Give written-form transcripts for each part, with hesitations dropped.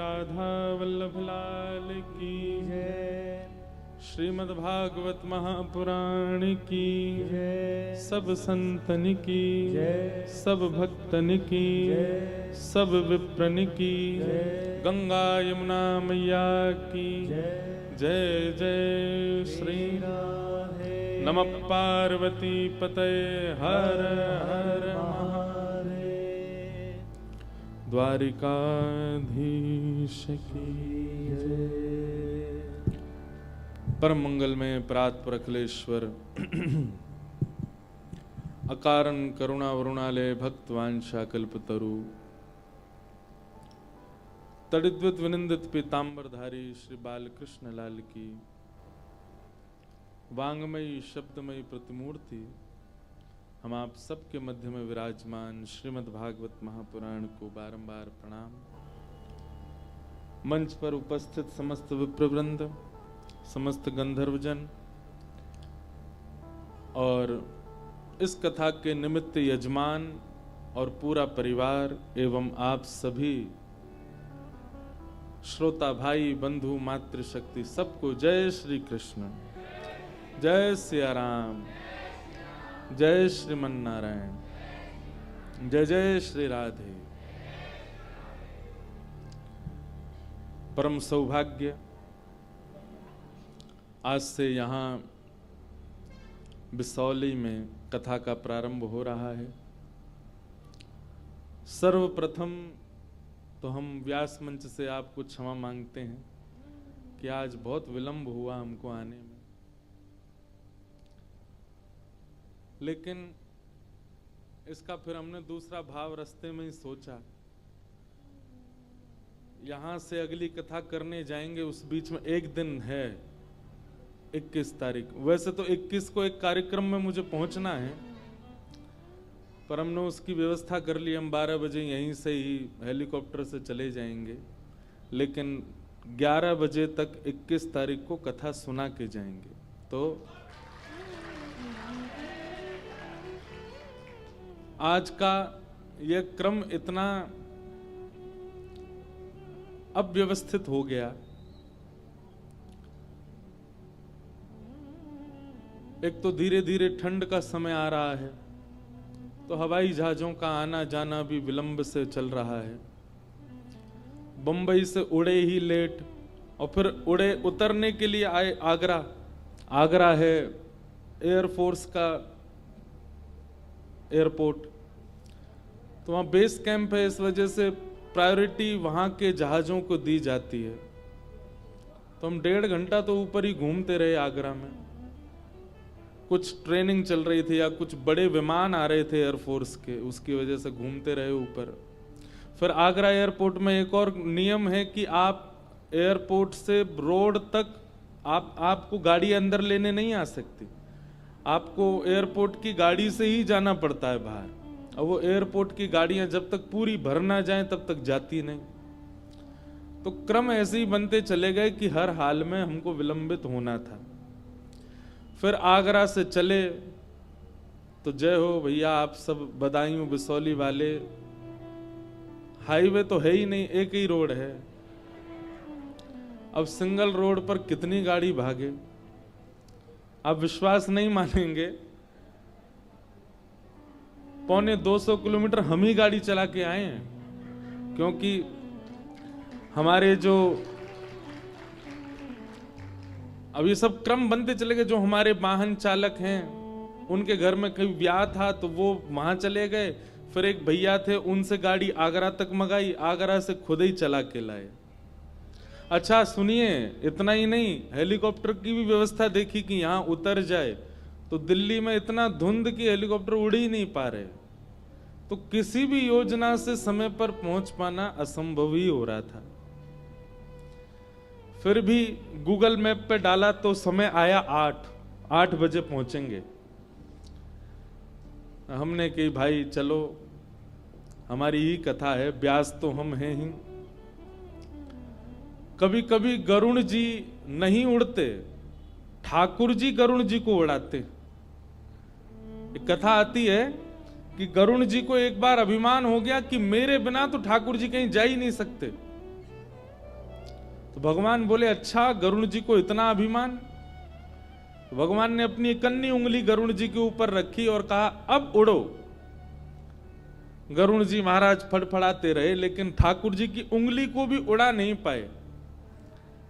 राधा वल्लभ लाल की जय। श्रीमद् भागवत महापुराण की जय। सब संतन की जय। सब भक्तन की जय। सब विप्रन की जय। गंगा यमुना मैया की जय। जय जय श्री राधे। नमः पार्वती पतये हर हर द्वारिकाधीश की जय। परम मंगल में परात्पर अखिलेश्वर अकारण करुणा वरुणालय भक्तवांशा कल्पतरु तड़िद्वित विनिंदित पीतांबरधारी श्री बालकृष्ण लाल की वांगमयी शब्दमयी प्रतिमूर्ति हम आप सबके मध्य में विराजमान श्रीमद् भागवत महापुराण को बारंबार प्रणाम। मंच पर उपस्थित समस्त विप्रवृंद, समस्त गंधर्वजन और इस कथा के निमित्त यजमान और पूरा परिवार एवं आप सभी श्रोता भाई बंधु मातृशक्ति सबको जय श्री कृष्ण, जय सिया राम, जय श्रीमन नारायण, जय जय श्री राधे। परम सौभाग्य, आज से यहाँ बिसौली में कथा का प्रारंभ हो रहा है। सर्वप्रथम तो हम व्यास मंच से आपको क्षमा मांगते हैं कि आज बहुत विलंब हुआ हमको आने में, लेकिन इसका फिर हमने दूसरा भाव रास्ते में ही सोचा। यहां से अगली कथा करने जाएंगे, उस बीच में एक दिन है 21 तारीख। वैसे तो 21 को एक कार्यक्रम में मुझे पहुंचना है, पर हमने उसकी व्यवस्था कर ली। हम 12 बजे यहीं से ही हेलीकॉप्टर से चले जाएंगे, लेकिन 11 बजे तक 21 तारीख को कथा सुना के जाएंगे। तो आज का यह क्रम इतना अव्यवस्थित हो गया। एक तो धीरे धीरे ठंड का समय आ रहा है, तो हवाई जहाजों का आना जाना भी विलंब से चल रहा है। बंबई से उड़े ही लेट, और फिर उड़े उतरने के लिए आए आगरा। आगरा है एयरफोर्स का एयरपोर्ट, तो वहाँ बेस कैंप है, इस वजह से प्रायोरिटी वहाँ के जहाज़ों को दी जाती है। तो हम 1.5 घंटा तो ऊपर ही घूमते रहे आगरा में। कुछ ट्रेनिंग चल रही थी या कुछ बड़े विमान आ रहे थे एयरफोर्स के, उसकी वजह से घूमते रहे ऊपर। फिर आगरा एयरपोर्ट में एक और नियम है कि आप एयरपोर्ट से रोड तक आपको गाड़ी अंदर लेने नहीं आ सकती, आपको एयरपोर्ट की गाड़ी से ही जाना पड़ता है बाहर। और वो एयरपोर्ट की गाड़ियां जब तक पूरी भर ना जाएं तब तक जाती नहीं। तो क्रम ऐसे ही बनते चले गए कि हर हाल में हमको विलंबित होना था। फिर आगरा से चले तो जय हो भैया, आप सब बदायूं बिसौली वाले, हाईवे तो है ही नहीं, एक ही रोड है। अब सिंगल रोड पर कितनी गाड़ी भागे, आप विश्वास नहीं मानेंगे, 250 किलोमीटर हम ही गाड़ी चला के आए हैं। क्योंकि हमारे जो अब ये सब क्रम बनते चले गए, जो हमारे वाहन चालक हैं उनके घर में कहीं ब्याह था तो वो वहां चले गए। फिर एक भैया थे, उनसे गाड़ी आगरा तक मंगाई, आगरा से खुद ही चला के लाए। अच्छा सुनिए, इतना ही नहीं, हेलीकॉप्टर की भी व्यवस्था देखी कि यहाँ उतर जाए, तो दिल्ली में इतना धुंध कि हेलीकॉप्टर उड़ ही नहीं पा रहे। तो किसी भी योजना से समय पर पहुंच पाना असंभव ही हो रहा था। फिर भी गूगल मैप पे डाला तो समय आया 8 बजे पहुंचेंगे। हमने कही भाई चलो, हमारी ही कथा है, ब्यास तो हम हैं ही। कभी कभी गरुण जी नहीं उड़ते, ठाकुर जी गरुण जी को उड़ाते। एक कथा आती है कि गरुण जी को एक बार अभिमान हो गया कि मेरे बिना तो ठाकुर जी कहीं जा ही नहीं सकते। तो भगवान बोले अच्छा गरुड़ जी को इतना अभिमान। तो भगवान ने अपनी इकन्नी उंगली गरुड़ जी के ऊपर रखी और कहा अब उड़ो। गरुड़ जी महाराज फड़फड़ाते रहे लेकिन ठाकुर जी की उंगली को भी उड़ा नहीं पाए।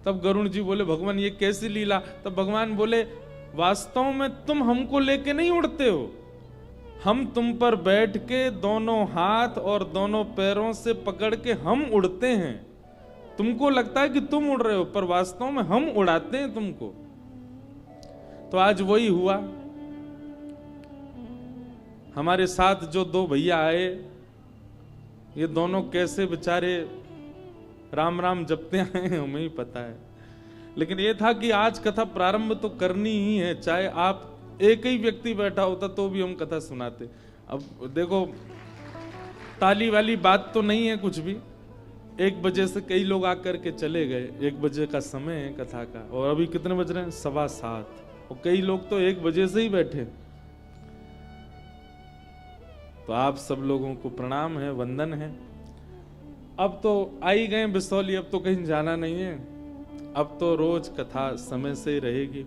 तब गरुड़ जी बोले भगवान ये कैसी लीला। तब भगवान बोले वास्तव में तुम हमको लेके नहीं उड़ते हो, हम तुम पर बैठ के दोनों हाथ और दोनों पैरों से पकड़ के हम उड़ते हैं। तुमको लगता है कि तुम उड़ रहे हो पर वास्तव में हम उड़ाते हैं तुमको। तो आज वही हुआ। हमारे साथ जो दो भैया आए, ये दोनों कैसे बेचारे राम राम जपते आए हैं हमें ही पता है, लेकिन ये था कि आज कथा प्रारंभ तो करनी ही है। चाहे आप एक ही व्यक्ति बैठा होता तो भी हम कथा सुनाते। अब देखो ताली वाली बात तो नहीं है कुछ भी। 1 बजे से कई लोग आकर के चले गए। 1 बजे का समय है कथा का और अभी कितने बज रहे हैं? 7:15 और कई लोग तो 1 बजे से ही बैठे। तो आप सब लोगों को प्रणाम है, वंदन है। अब तो आ ही गए बिसौली, अब तो कहीं जाना नहीं है। अब तो रोज कथा समय से ही रहेगी।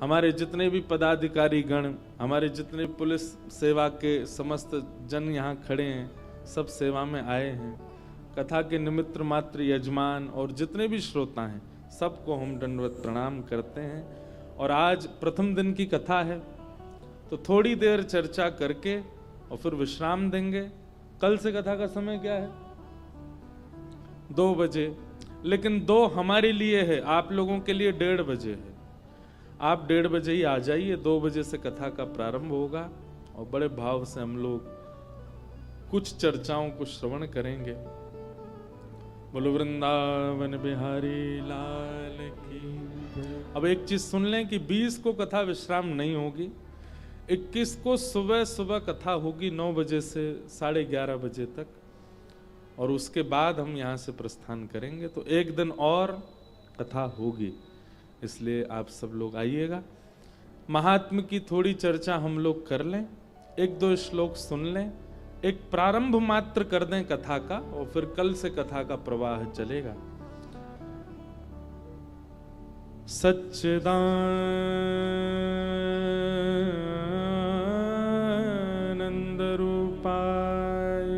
हमारे जितने भी पदाधिकारी गण, हमारे जितने पुलिस सेवा के समस्त जन यहाँ खड़े हैं, सब सेवा में आए हैं। कथा के निमित्त मात्र यजमान और जितने भी श्रोता हैं सबको हम दंडवत प्रणाम करते हैं। और आज प्रथम दिन की कथा है तो थोड़ी देर चर्चा करके और फिर विश्राम देंगे। कल से कथा का समय क्या है? 2 बजे, लेकिन 2 हमारे लिए है, आप लोगों के लिए 1:30 बजे है। आप 1:30 बजे ही आ जाइए। 2 बजे से कथा का प्रारंभ होगा और बड़े भाव से हम लोग कुछ चर्चाओं को श्रवण करेंगे। बोलो वृंदावन बिहारी लाल की। अब एक चीज सुन लें कि 20 को कथा विश्राम नहीं होगी। 21 को सुबह सुबह कथा होगी 9 बजे से 11:30 बजे तक और उसके बाद हम यहाँ से प्रस्थान करेंगे। तो 1 दिन और कथा होगी, इसलिए आप सब लोग आइएगा। महात्म की थोड़ी चर्चा हम लोग कर लें, 1-2 श्लोक सुन लें, एक प्रारंभ मात्र कर दें कथा का और फिर कल से कथा का प्रवाह चलेगा। सच्चिदानंद रूपाय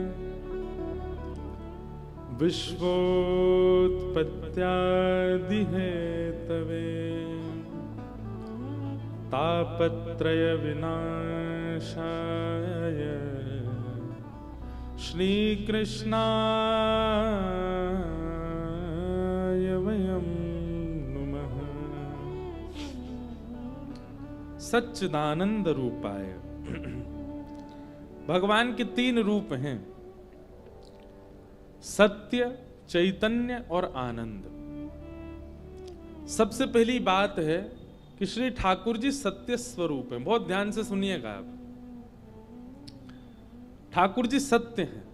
विश्वोत्पत्त्यादि हेतवे तापत्रय विनाशाय श्री कृष्णाय वयं नमः। सच्चिदानंद रूपाय। भगवान के 3 रूप हैं, सत्य, चैतन्य और आनंद। सबसे पहली बात है कि श्री ठाकुर जी सत्य स्वरूप हैं। बहुत ध्यान से सुनिएगा आप। ठाकुर जी सत्य हैं।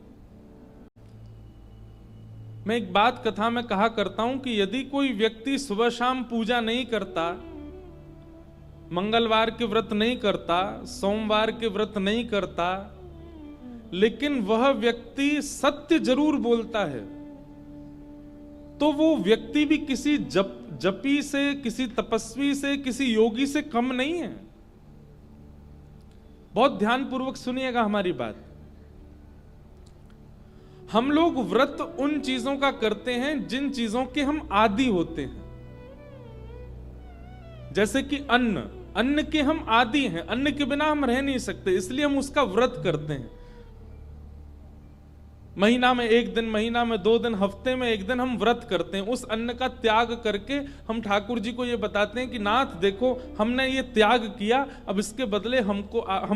मैं एक बात कथा में कहा करता हूं कि यदि कोई व्यक्ति सुबह शाम पूजा नहीं करता, मंगलवार के व्रत नहीं करता, सोमवार के व्रत नहीं करता, लेकिन वह व्यक्ति सत्य जरूर बोलता है, तो वो व्यक्ति भी किसी जपी से, किसी तपस्वी से, किसी योगी से कम नहीं है। बहुत ध्यानपूर्वक सुनिएगा हमारी बात। हम लोग व्रत उन चीजों का करते हैं जिन चीजों के हम आदी होते हैं। जैसे कि अन्न के हम आदी हैं, अन्न के बिना हम रह नहीं सकते, इसलिए हम उसका व्रत करते हैं। महीना में 1 दिन, महीना में 2 दिन, हफ्ते में 1 दिन हम व्रत करते हैं। उस अन्न का त्याग करके हम ठाकुर जी को ये बताते हैं कि नाथ देखो हमने ये त्याग किया, अब इसके बदले हम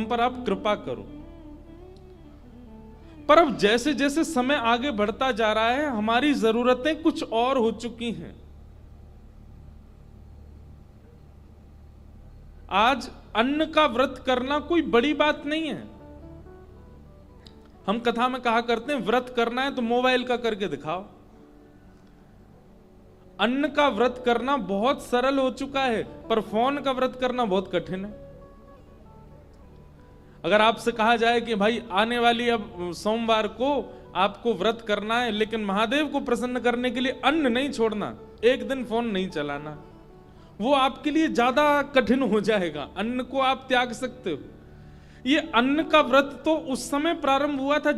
पर आप कृपा करो। पर अब जैसे जैसे समय आगे बढ़ता जा रहा है, हमारी जरूरतें कुछ और हो चुकी हैं। आज अन्न का व्रत करना कोई बड़ी बात नहीं है। हम कथा में कहा करते हैं व्रत करना है तो मोबाइल का करके दिखाओ। अन्न का व्रत करना बहुत सरल हो चुका है, पर फोन का व्रत करना बहुत कठिन है। अगर आपसे कहा जाए कि भाई आने वाली अब सोमवार को आपको व्रत करना है, लेकिन महादेव को प्रसन्न करने के लिए अन्न नहीं छोड़ना, एक दिन फोन नहीं चलाना, वो आपके लिए ज्यादा कठिन हो जाएगा। अन्न को आप त्याग सकते हो। ये अन्न का व्रत तो उस समय प्रारंभ हुआ था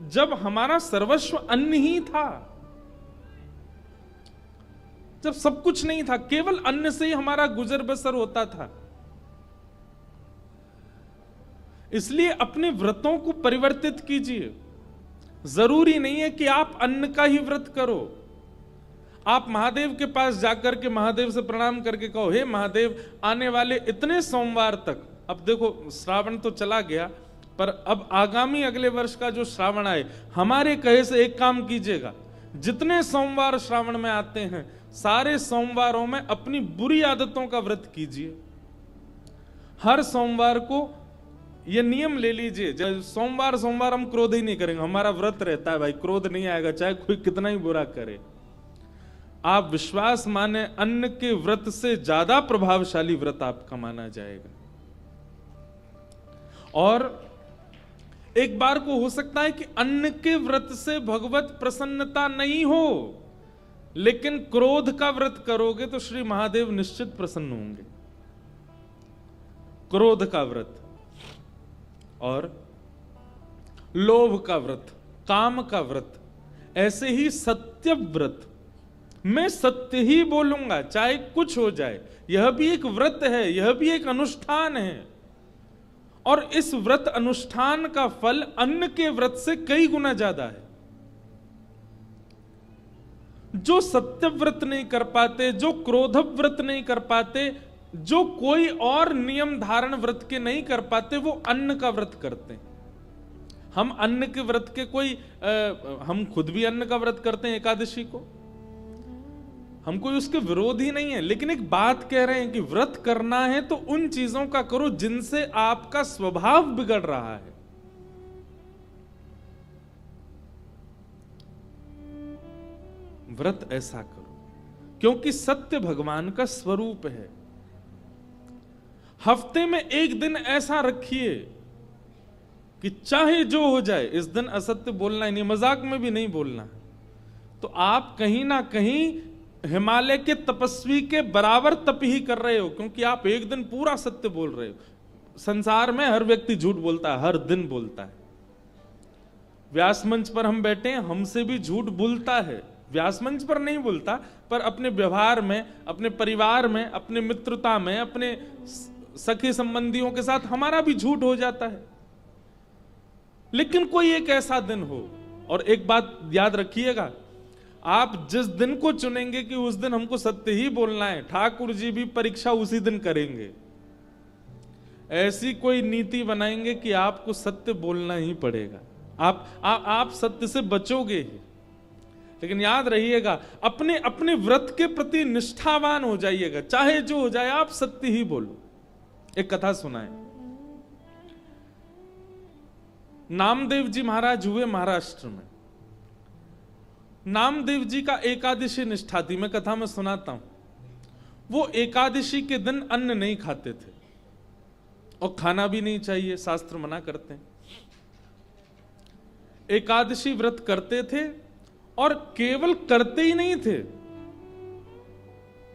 जब हमारा सर्वस्व अन्न ही था, जब सब कुछ नहीं था, केवल अन्न से ही हमारा गुजर बसर होता था। इसलिए अपने व्रतों को परिवर्तित कीजिए। जरूरी नहीं है कि आप अन्न का ही व्रत करो। आप महादेव के पास जाकर के महादेव से प्रणाम करके कहो, हे महादेव, आने वाले इतने सोमवार तक, अब देखो श्रावण तो चला गया, पर अब आगामी अगले वर्ष का जो श्रावण आए, हमारे कहे से एक काम कीजिएगा, जितने सोमवार श्रावण में आते हैं सारे सोमवारों में अपनी बुरी आदतों का व्रत कीजिए। हर सोमवार को ये नियम ले लीजिए, सोमवार सोमवार हम क्रोध ही नहीं करेंगे, हमारा व्रत रहता है भाई, क्रोध नहीं आएगा चाहे कोई कितना ही बुरा करे। आप विश्वास माने, अन्न के व्रत से ज्यादा प्रभावशाली व्रत आपका माना जाएगा। और एक बार को हो सकता है कि अन्न के व्रत से भगवत प्रसन्नता नहीं हो, लेकिन क्रोध का व्रत करोगे तो श्री महादेव निश्चित प्रसन्न होंगे। क्रोध का व्रत और लोभ का व्रत, काम का व्रत, ऐसे ही सत्य व्रत, मैं सत्य ही बोलूंगा चाहे कुछ हो जाए, यह भी एक व्रत है, यह भी एक अनुष्ठान है। और इस व्रत अनुष्ठान का फल अन्न के व्रत से कई गुना ज्यादा है। जो सत्य व्रत नहीं कर पाते, जो क्रोध व्रत नहीं कर पाते, जो कोई और नियम धारण व्रत के नहीं कर पाते, वो अन्न का व्रत करते हैं। हम अन्न के व्रत के हम खुद भी अन्न का व्रत करते हैं, एकादशी को, हम कोई उसके विरोध ही नहीं है, लेकिन एक बात कह रहे हैं कि व्रत करना है तो उन चीजों का करो जिनसे आपका स्वभाव बिगड़ रहा है। व्रत ऐसा करो क्योंकि सत्य भगवान का स्वरूप है। हफ्ते में एक दिन ऐसा रखिए कि चाहे जो हो जाए, इस दिन असत्य बोलना ही नहीं, मजाक में भी नहीं बोलना। तो आप कहीं ना कहीं हिमालय के तपस्वी के बराबर तप ही कर रहे हो, क्योंकि आप एक दिन पूरा सत्य बोल रहे हो। संसार में हर व्यक्ति झूठ बोलता है, हर दिन बोलता है। व्यास मंच पर हम बैठे हैं, हमसे भी झूठ बोलता है। व्यास मंच पर नहीं बोलता, पर अपने व्यवहार में, अपने परिवार में, अपने मित्रता में, अपने सखी संबंधियों के साथ हमारा भी झूठ हो जाता है। लेकिन कोई एक ऐसा दिन हो, और एक बात याद रखिएगा, आप जिस दिन को चुनेंगे कि उस दिन हमको सत्य ही बोलना है, ठाकुर जी भी परीक्षा उसी दिन करेंगे। ऐसी कोई नीति बनाएंगे कि आपको सत्य बोलना ही पड़ेगा। आप सत्य से बचोगे ही। लेकिन याद रहिएगा, अपने अपने व्रत के प्रति निष्ठावान हो जाइएगा, चाहे जो हो जाए आप सत्य ही बोलो। एक कथा सुनाए, नामदेव जी महाराज हुए महाराष्ट्र में। नामदेव जी का एकादशी निष्ठा थी, मैं कथा में सुनाता हूं। वो एकादशी के दिन अन्न नहीं खाते थे, और खाना भी नहीं चाहिए, शास्त्र मना करते हैं। एकादशी व्रत करते थे, और केवल करते ही नहीं थे,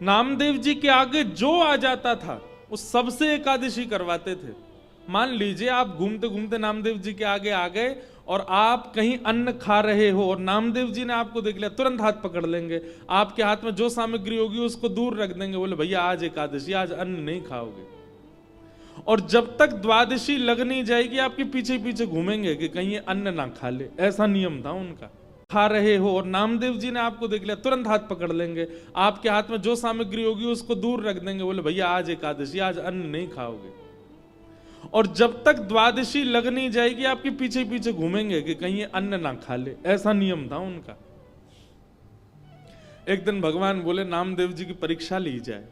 नामदेव जी के आगे जो आ जाता था उस सबसे एकादशी करवाते थे। मान लीजिए आप घूमते घूमते नामदेव जी के आगे आ गए और आप कहीं अन्न खा रहे हो और नामदेव जी ने आपको देख लिया, तुरंत हाथ पकड़ लेंगे, आपके हाथ में जो सामग्री होगी उसको दूर रख देंगे, बोले भैया आज एकादशी, आज अन्न नहीं खाओगे। और जब तक द्वादशी लग नहीं जाएगी आपके पीछे पीछे घूमेंगे कि कहीं ये अन्न ना खा ले। ऐसा नियम था उनका। खा रहे हो और नामदेव जी ने आपको देख लिया, तुरंत हाथ पकड़ लेंगे, आपके हाथ में जो सामग्री होगी उसको दूर रख देंगे, बोले भैया आज एकादशी, आज अन्न नहीं खाओगे। और जब तक द्वादशी लग नहीं जाएगी आपके पीछे पीछे घूमेंगे कि कहीं ये अन्न ना खा ले। ऐसा नियम था उनका। एक दिन भगवान बोले नामदेव जी की परीक्षा ली जाए,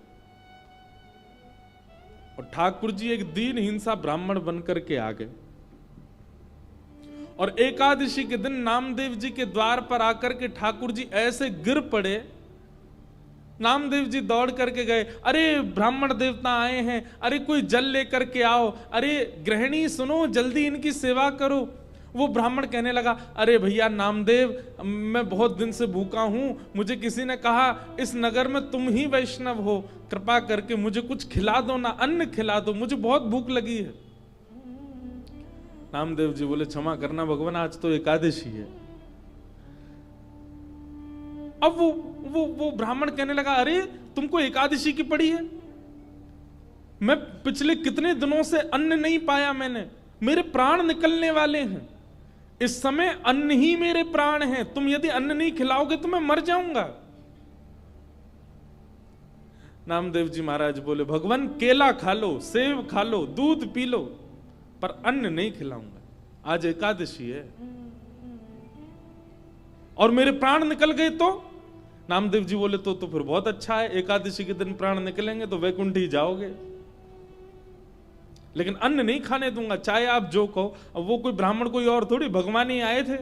और ठाकुर जी एक दीन हिंसा ब्राह्मण बनकर के आ गए। और एकादशी के दिन नामदेव जी के द्वार पर आकर के ठाकुर जी ऐसे गिर पड़े। नामदेव जी दौड़ करके गए, अरे ब्राह्मण देवता आए हैं, अरे कोई जल लेकर के आओ, अरे गृहिणी सुनो जल्दी इनकी सेवा करो। वो ब्राह्मण कहने लगा, अरे भैया नामदेव, मैं बहुत दिन से भूखा हूं, मुझे किसी ने कहा इस नगर में तुम ही वैष्णव हो, कृपा करके मुझे कुछ खिला दो ना, अन्न खिला दो, मुझे बहुत भूख लगी है। नामदेव जी बोले, क्षमा करना भगवान, आज तो एकादशी है। अब वो ब्राह्मण कहने लगा, अरे तुमको एकादशी की पड़ी है? मैं पिछले कितने दिनों से अन्न नहीं पाया मैंने, मेरे प्राण निकलने वाले हैं, इस समय अन्न ही मेरे प्राण हैं, तुम यदि अन्न नहीं खिलाओगे तो मैं मर जाऊंगा। नामदेव जी महाराज बोले, भगवान केला खा लो, सेब खा लो, दूध पी लो, पर अन्न नहीं खिलाऊंगा, आज एकादशी है। और मेरे प्राण निकल गए तो? नामदेव जी बोले, तो फिर बहुत अच्छा है, एकादशी के दिन प्राण निकलेंगे तो वैकुंठ ही जाओगे, लेकिन अन्न नहीं खाने दूंगा, चाहे आप जो कहो। अब वो कोई ब्राह्मण कोई और थोड़ी, भगवान ही आए थे।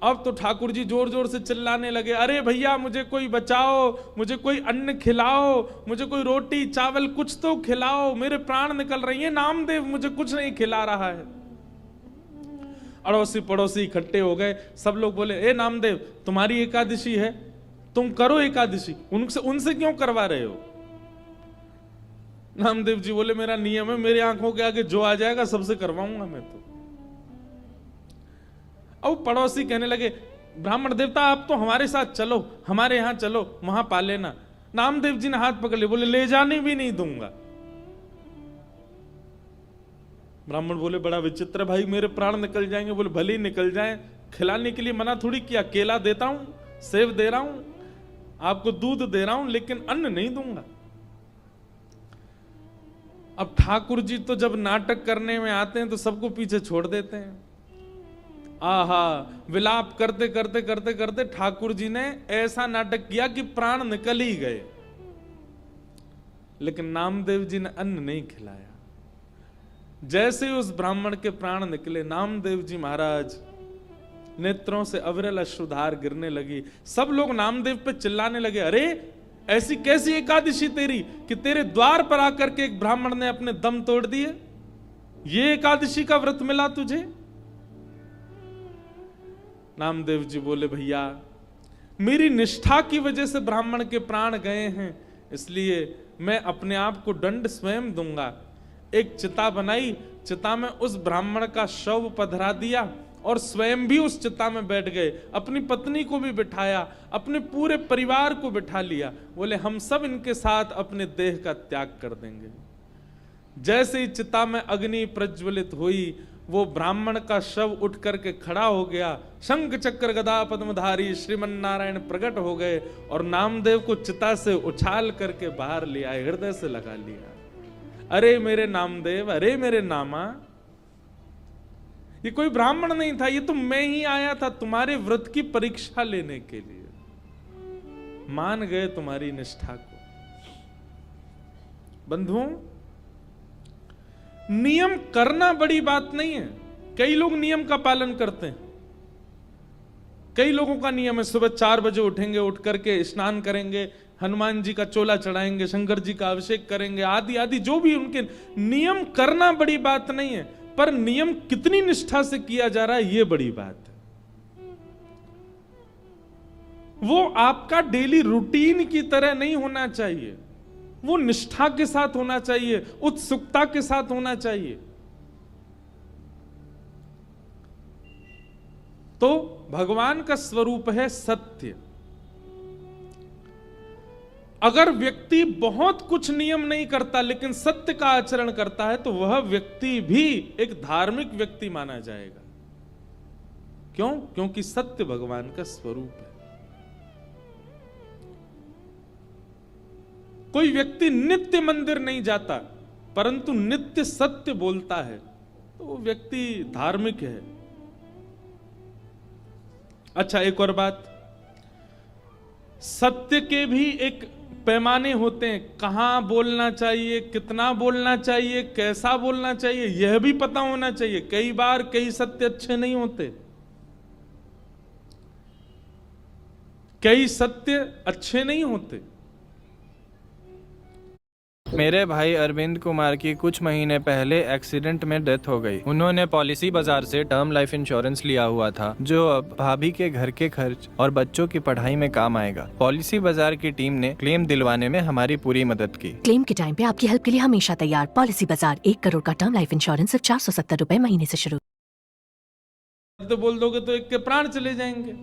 अब तो ठाकुर जी जोर जोर से चिल्लाने लगे, अरे भैया मुझे कोई बचाओ, मुझे कोई अन्न खिलाओ, मुझे कोई रोटी चावल कुछ तो खिलाओ, मेरे प्राण निकल रही है, नामदेव मुझे कुछ नहीं खिला रहा है। अड़ोसी पड़ोसी इकट्ठे हो गए, सब लोग बोले, ए नामदेव तुम्हारी एकादशी है, तुम करो एकादशी, उनसे क्यों करवा रहे हो? नामदेव जी बोले, मेरा नियम है, मेरी आंखों के आगे जो आ जाएगा सबसे करवाऊंगा मैं तो। अब पड़ोसी कहने लगे, ब्राह्मण देवता आप तो हमारे साथ चलो, हमारे यहां चलो, वहां पा लेना। नामदेव जी ने हाथ पकड़ लिया, बोले ले जाने भी नहीं दूंगा। ब्राह्मण बोले, बड़ा विचित्र है भाई, मेरे प्राण निकल जाएंगे। बोले भले ही निकल जाए, खिलाने के लिए मना थोड़ी किया, केला देता हूं, सेब दे रहा हूं, आपको दूध दे रहा हूं, लेकिन अन्न नहीं दूंगा। अब ठाकुर जी तो जब नाटक करने में आते हैं तो सबको पीछे छोड़ देते हैं। आहा, विलाप करते करते करते करते ठाकुर जी ने ऐसा नाटक किया कि प्राण निकल ही गए, लेकिन नामदेव जी ने अन्न नहीं खिलाया। जैसे ही उस ब्राह्मण के प्राण निकले, नामदेव जी महाराज नेत्रों से अविरल अश्रुधार गिरने लगी। सब लोग नामदेव पे चिल्लाने लगे, अरे ऐसी कैसी एकादशी तेरी कि तेरे द्वार पर आकर के एक ब्राह्मण ने अपने दम तोड़ दिए, ये एकादशी का व्रत मिला तुझे? नामदेव जी बोले, भैया मेरी निष्ठा की वजह से ब्राह्मण के प्राण गए हैं, इसलिए मैं अपने आप को दंड स्वयं दूंगा। एक चिता बनाई, चिता में उस ब्राह्मण का शव पधरा दिया और स्वयं भी उस चिता में बैठ गए, अपनी पत्नी को भी बिठाया, अपने पूरे परिवार को बिठा लिया। बोले हम सब इनके साथ अपने देह का त्याग कर देंगे। जैसे ही चिता में अग्नि प्रज्वलित हुई, वो ब्राह्मण का शव उठ करके खड़ा हो गया, शंख चक्र गदा पद्मधारी श्रीमन नारायण प्रकट हो गए और नामदेव को चिता से उछाल करके बाहर ले आए, हृदय से लगा लिया। अरे मेरे नामदेव, अरे मेरे नामा, ये कोई ब्राह्मण नहीं था, ये तो मैं ही आया था तुम्हारे व्रत की परीक्षा लेने के लिए। मान गए तुम्हारी निष्ठा को। बंधुओं, नियम करना बड़ी बात नहीं है। कई लोग नियम का पालन करते हैं। कई लोगों का नियम है, सुबह 4 बजे उठेंगे, उठ करके स्नान करेंगे, हनुमान जी का चोला चढ़ाएंगे, शंकर जी का अभिषेक करेंगे, आदि आदि जो भी उनके नियम करना बड़ी बात नहीं है, पर नियम कितनी निष्ठा से किया जा रहा है ये बड़ी बात है। वो आपका डेली रूटीन की तरह नहीं होना चाहिए, वो निष्ठा के साथ होना चाहिए, उत्सुकता के साथ होना चाहिए। तो भगवान का स्वरूप है सत्य। अगर व्यक्ति बहुत कुछ नियम नहीं करता लेकिन सत्य का आचरण करता है तो वह व्यक्ति भी एक धार्मिक व्यक्ति माना जाएगा। क्यों? क्योंकि सत्य भगवान का स्वरूप है। कोई व्यक्ति नित्य मंदिर नहीं जाता परंतु नित्य सत्य बोलता है तो वो व्यक्ति धार्मिक है। अच्छा, एक और बात, सत्य के भी एक पैमाने होते हैं। कहां बोलना चाहिए, कितना बोलना चाहिए, कैसा बोलना चाहिए, यह भी पता होना चाहिए। कई बार कई सत्य अच्छे नहीं होते, कई सत्य अच्छे नहीं होते। मेरे भाई अरविंद कुमार की कुछ महीने पहले एक्सीडेंट में डेथ हो गई। उन्होंने पॉलिसी बाजार से टर्म लाइफ इंश्योरेंस लिया हुआ था, जो अब भाभी के घर के खर्च और बच्चों की पढ़ाई में काम आएगा। पॉलिसी बाजार की टीम ने क्लेम दिलवाने में हमारी पूरी मदद की। क्लेम के टाइम पे आपकी हेल्प के लिए हमेशा तैयार। पॉलिसी बाजार, 1 करोड़ का टर्म लाइफ इंश्योरेंस सिर्फ 470 रुपए महीने से शुरू। तो बोल दोगे तो एक के प्राण चले जाएंगे।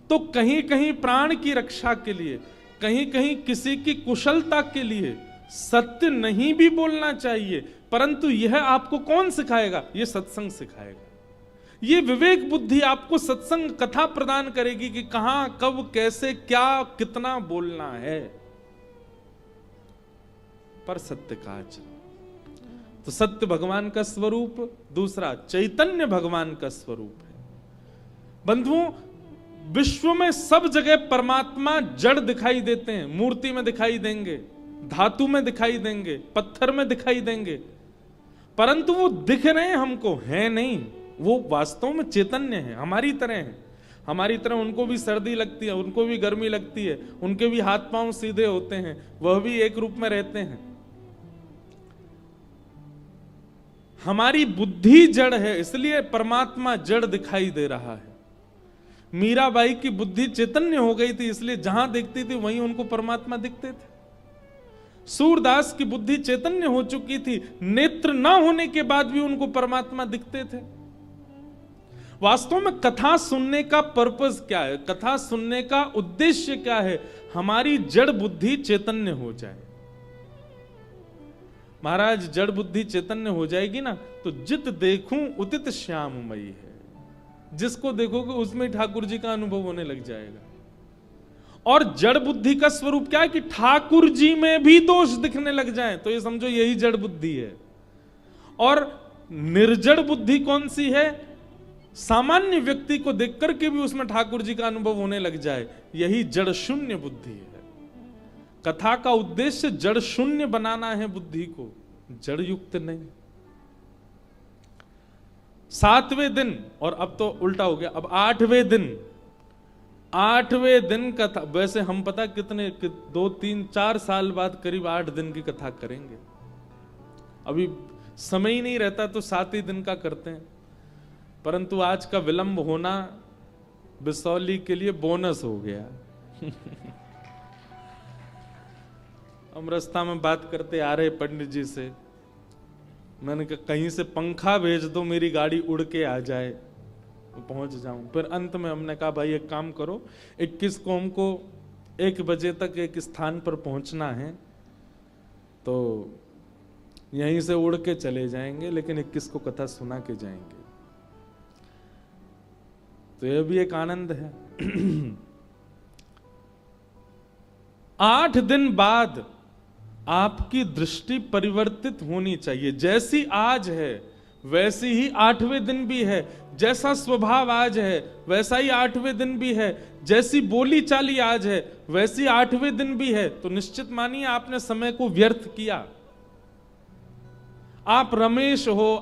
तो कहीं कहीं प्राण की रक्षा के लिए, कहीं कहीं किसी की कुशलता के लिए सत्य नहीं भी बोलना चाहिए, परंतु यह आपको कौन सिखाएगा? ये सत्संग सिखाएगा। ये विवेक बुद्धि आपको सत्संग कथा प्रदान करेगी कि कहां, कब, कैसे, क्या, कितना बोलना है। पर सत्य का आचरण। तो सत्य भगवान का स्वरूप, दूसरा चैतन्य भगवान का स्वरूप है। बंधुओं, विश्व में सब जगह परमात्मा जड़ दिखाई देते हैं। मूर्ति में दिखाई देंगे, धातु में दिखाई देंगे, पत्थर में दिखाई देंगे, परंतु वो दिख रहे हैं हमको, है नहीं। वो वास्तव में चैतन्य है, हमारी तरह है। हमारी तरह उनको भी सर्दी लगती है, उनको भी गर्मी लगती है, उनके भी हाथ पांव सीधे होते हैं, वह भी एक रूप में रहते हैं। हमारी बुद्धि जड़ है, इसलिए परमात्मा जड़ दिखाई दे रहा है। मीराबाई की बुद्धि चैतन्य हो गई थी, इसलिए जहां देखती थी वहीं उनको परमात्मा दिखते थे। सूरदास की बुद्धि चैतन्य हो चुकी थी, नेत्र ना होने के बाद भी उनको परमात्मा दिखते थे। वास्तव में कथा सुनने का पर्पस क्या है? कथा सुनने का उद्देश्य क्या है? हमारी जड़ बुद्धि चैतन्य हो जाए। महाराज, जड़ बुद्धि चैतन्य हो जाएगी ना, तो जित देखूं उतित श्याममयी है। जिसको देखोगे उसमें ठाकुर जी का अनुभव होने लग जाएगा। और जड़ बुद्धि का स्वरूप क्या है? कि ठाकुर जी में भी दोष दिखने लग जाए, तो ये समझो यही जड़ बुद्धि है। और निर्जड़ बुद्धि कौन सी है? सामान्य व्यक्ति को देख करके भी उसमें ठाकुर जी का अनुभव होने लग जाए, यही जड़ शून्य बुद्धि है। कथा का उद्देश्य जड़ शून्य बनाना है बुद्धि को, जड़ युक्त नहीं। 7वें दिन, और अब तो उल्टा हो गया, अब 8वें दिन कथा। वैसे हम पता कितने 2, 3, 4 साल बाद करीब 8 दिन की कथा करेंगे। अभी समय ही नहीं रहता तो 7 ही दिन का करते हैं, परंतु आज का विलंब होना बिसौली के लिए बोनस हो गया। हम रास्ता में बात करते आ रहे पंडित जी से, मैंने कहा कहीं से पंखा भेज दो, मेरी गाड़ी उड़ के आ जाए, पहुंच जाऊं। फिर अंत में हमने कहा भाई एक काम करो, 21 को हमको 1 बजे तक एक स्थान पर पहुंचना है, तो यहीं से उड़ के चले जाएंगे, लेकिन 21 को कथा सुना के जाएंगे। तो यह भी एक आनंद है। 8 दिन बाद आपकी दृष्टि परिवर्तित होनी चाहिए। जैसी आज है वैसी ही 8वें दिन भी है। जैसा स्वभाव आज है वैसा ही 8वें दिन भी है। जैसी बोली चाली आज है वैसी 8वें दिन भी है। तो निश्चित मानिए आपने समय को व्यर्थ किया। आप रमेश हो,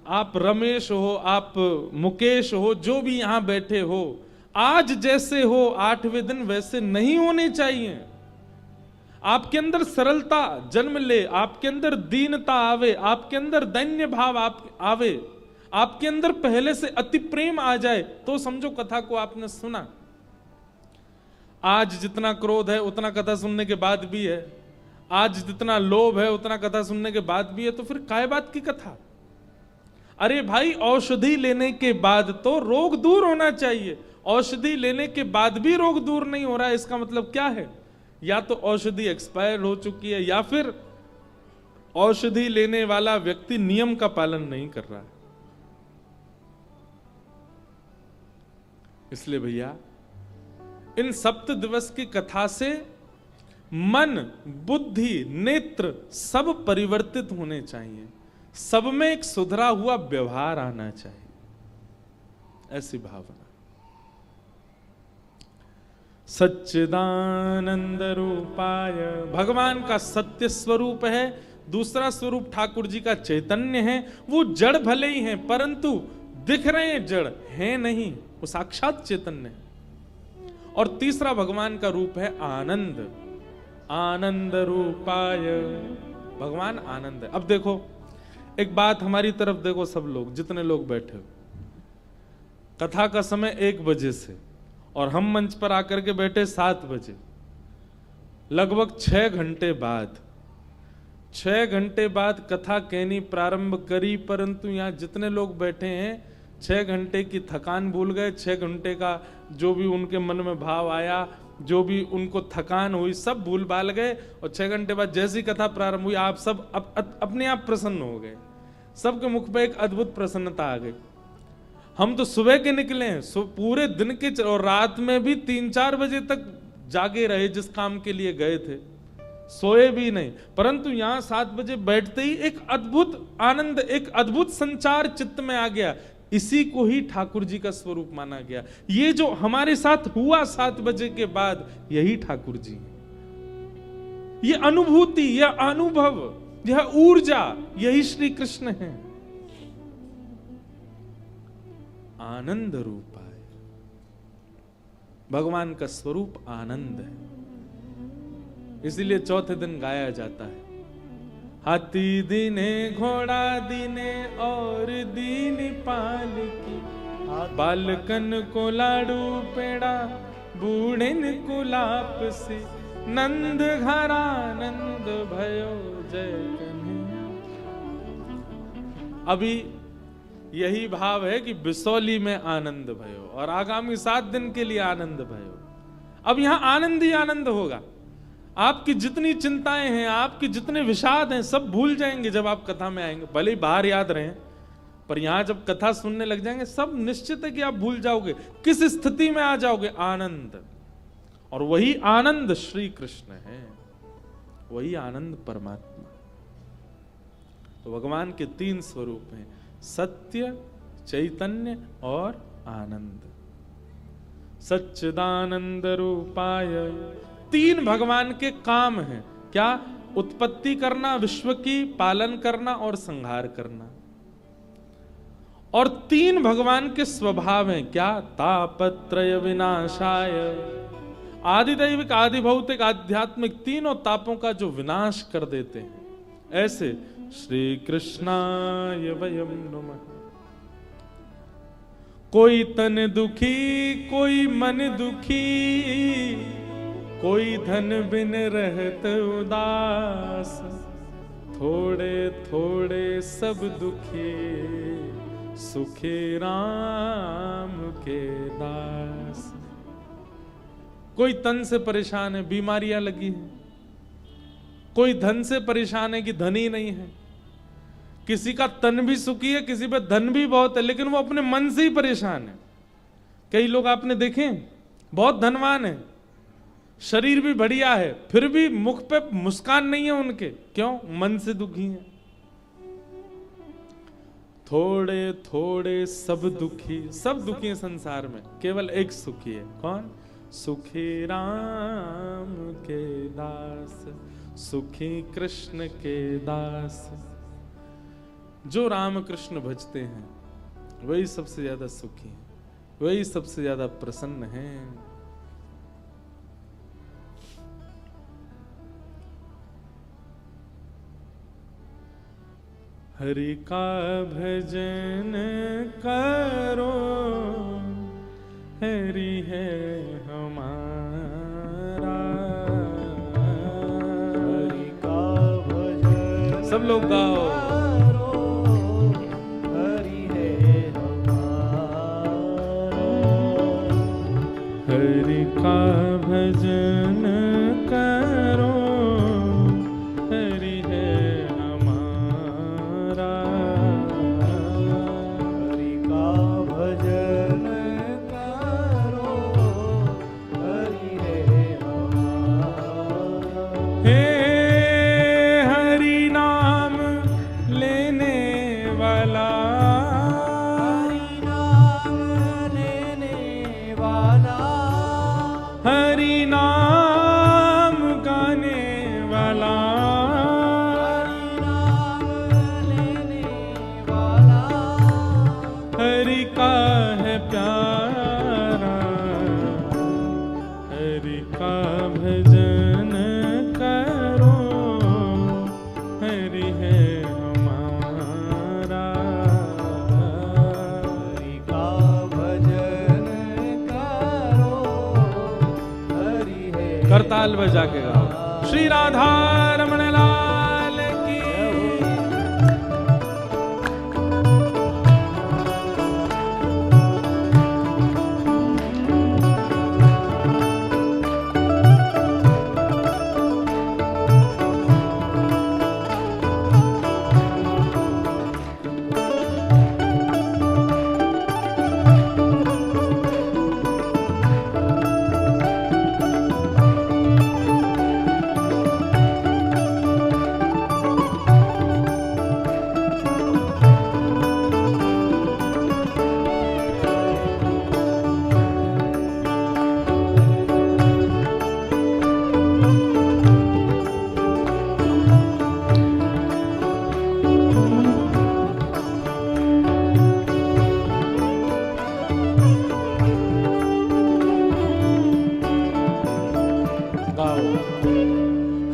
आप रमेश हो, आप मुकेश हो, जो भी यहां बैठे हो, आज जैसे हो 8वें दिन वैसे नहीं होने चाहिए। आपके अंदर सरलता जन्म ले, आपके अंदर दीनता आवे, आपके अंदर दैन्य भाव आवे, आपके अंदर पहले से अति प्रेम आ जाए, तो समझो कथा को आपने सुना। आज जितना क्रोध है उतना कथा सुनने के बाद भी है, आज जितना लोभ है उतना कथा सुनने के बाद भी है, तो फिर काय बात की कथा? अरे भाई, औषधि लेने के बाद तो रोग दूर होना चाहिए। औषधि लेने के बाद भी रोग दूर नहीं हो रहा है, इसका मतलब क्या है? या तो औषधि एक्सपायर हो चुकी है, या फिर औषधि लेने वाला व्यक्ति नियम का पालन नहीं कर रहा है। इसलिए भैया, इन सप्त दिवस की कथा से मन, बुद्धि, नेत्र सब परिवर्तित होने चाहिए। सब में एक सुधरा हुआ व्यवहार आना चाहिए, ऐसी भावना। सच्चिदानंद रूपाय, भगवान का सत्य स्वरूप है। दूसरा स्वरूप ठाकुर जी का चैतन्य है। वो जड़ भले ही हैं, परंतु दिख रहे हैं जड़ है नहीं, वो साक्षात चैतन्य है। और तीसरा भगवान का रूप है आनंद। आनंद रूपाय। भगवान आनंद है। अब देखो एक बात, हमारी तरफ देखो सब लोग, जितने लोग बैठे हो, कथा का समय 1 बजे से और हम मंच पर आकर के बैठे 7 बजे, लगभग 6 घंटे बाद, 6 घंटे बाद कथा कहनी प्रारंभ करी, परंतु यहाँ जितने लोग बैठे हैं 6 घंटे की थकान भूल गए। 6 घंटे का जो भी उनके मन में भाव आया, जो भी उनको थकान हुई, सब भूल भाल गए। और 6 घंटे बाद जैसी कथा प्रारंभ हुई, आप सब अपने आप प्रसन्न हो गए। सबके मुख पे एक अद्भुत प्रसन्नता आ गई। हम तो सुबह के निकले हैं, पूरे दिन के और रात में भी 3-4 बजे तक जागे रहे, जिस काम के लिए गए थे, सोए भी नहीं। परंतु यहां 7 बजे बैठते ही एक अद्भुत आनंद, एक अद्भुत संचार चित्त में आ गया। इसी को ही ठाकुर जी का स्वरूप माना गया। ये जो हमारे साथ हुआ 7 बजे के बाद, यही ठाकुर जी है। ये अनुभूति, यह अनुभव, यह ऊर्जा, यही श्री कृष्ण है। आनंद रूप है। भगवान का स्वरूप आनंद है। इसीलिए चौथे दिन गाया जाता है, हाथी दीने घोड़ा दीने और दीन पालकी, बालकन को लाडू पेड़ा बूढ़िन को लापसी, नंद घरानंद भयो जय कन्हैया। अभी यही भाव है कि बिसौली में आनंद भयो और आगामी 7 दिन के लिए आनंद भयो। अब यहां आनंद ही आनंद होगा। आपकी जितनी चिंताएं हैं, आपके जितने विषाद हैं, सब भूल जाएंगे जब आप कथा में आएंगे। भले ही बाहर याद रहें, पर यहां जब कथा सुनने लग जाएंगे, सब निश्चित है कि आप भूल जाओगे। किस स्थिति में आ जाओगे? आनंद। और वही आनंद श्री कृष्ण है, वही आनंद परमात्मा। तो भगवान के 3 स्वरूप हैं, सत्य, चैतन्य और आनंद। सच्चिदानंद रूपाय। 3 भगवान के काम हैं। क्या? उत्पत्ति करना, विश्व की पालन करना और संहार करना। और 3 भगवान के स्वभाव हैं। क्या? तापत्रय विनाशाय। आदिदैविक, आदि भौतिक, आध्यात्मिक, तीनों तापों का जो विनाश कर देते हैं। ऐसे श्री कृष्णाय वयम नमः। कोई तन दुखी, कोई मन दुखी, कोई धन बिन रहत उदास, थोड़े थोड़े सब दुखी, सुखी राम के दास। कोई तन से परेशान है, बीमारियां लगी हैं। कोई धन से परेशान है कि धन ही नहीं है। किसी का तन भी सुखी है, किसी पे धन भी बहुत है, लेकिन वो अपने मन से ही परेशान है। कई लोग आपने देखे बहुत धनवान है, शरीर भी बढ़िया है, फिर भी मुख पे मुस्कान नहीं है उनके। क्यों? मन से दुखी है। थोड़े थोड़े सब दुखी, सब दुखी है संसार में, केवल एक सुखी है। कौन? सुखी राम के दास, सुखी कृष्ण के दास। जो राम कृष्ण भजते हैं वही सबसे ज्यादा सुखी है, वही सबसे ज्यादा प्रसन्न है। हरि का भजन करो, हरि है हमारा। हरि का भजन सब लोग गाओ। हरि है हमारा। हरि का भजन करो, हरि है हमारा। हरि का भजन करो, हरि है हमारा। हे हरि नाम लेने वाला, हरि नाम लेने वाला, हरि नाम गाने वाला, हरि नाम लेने वाला, हरि का है प्यारा। हरि का भजन करो, करताल बजा के गाओ। श्री राधा रमण लाल की।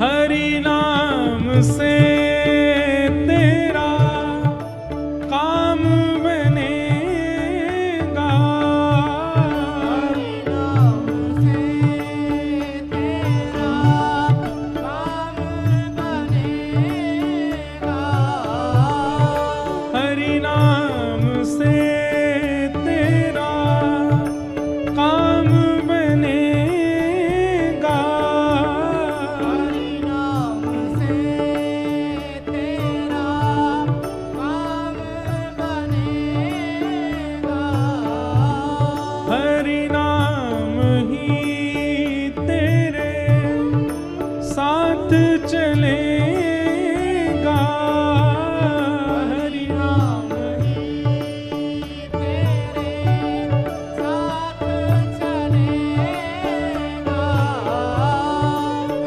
हरि नाम से तेरा काम बनेगा। हरि नाम से तेरा काम बनेगा। हरि नाम से तेरा काम बनेगा। हरि नाम से तेरा काम बनेगा। हरि नाम ही तेरे साथ चलेगा। हरि नाम ही तेरे साथ चलेगा।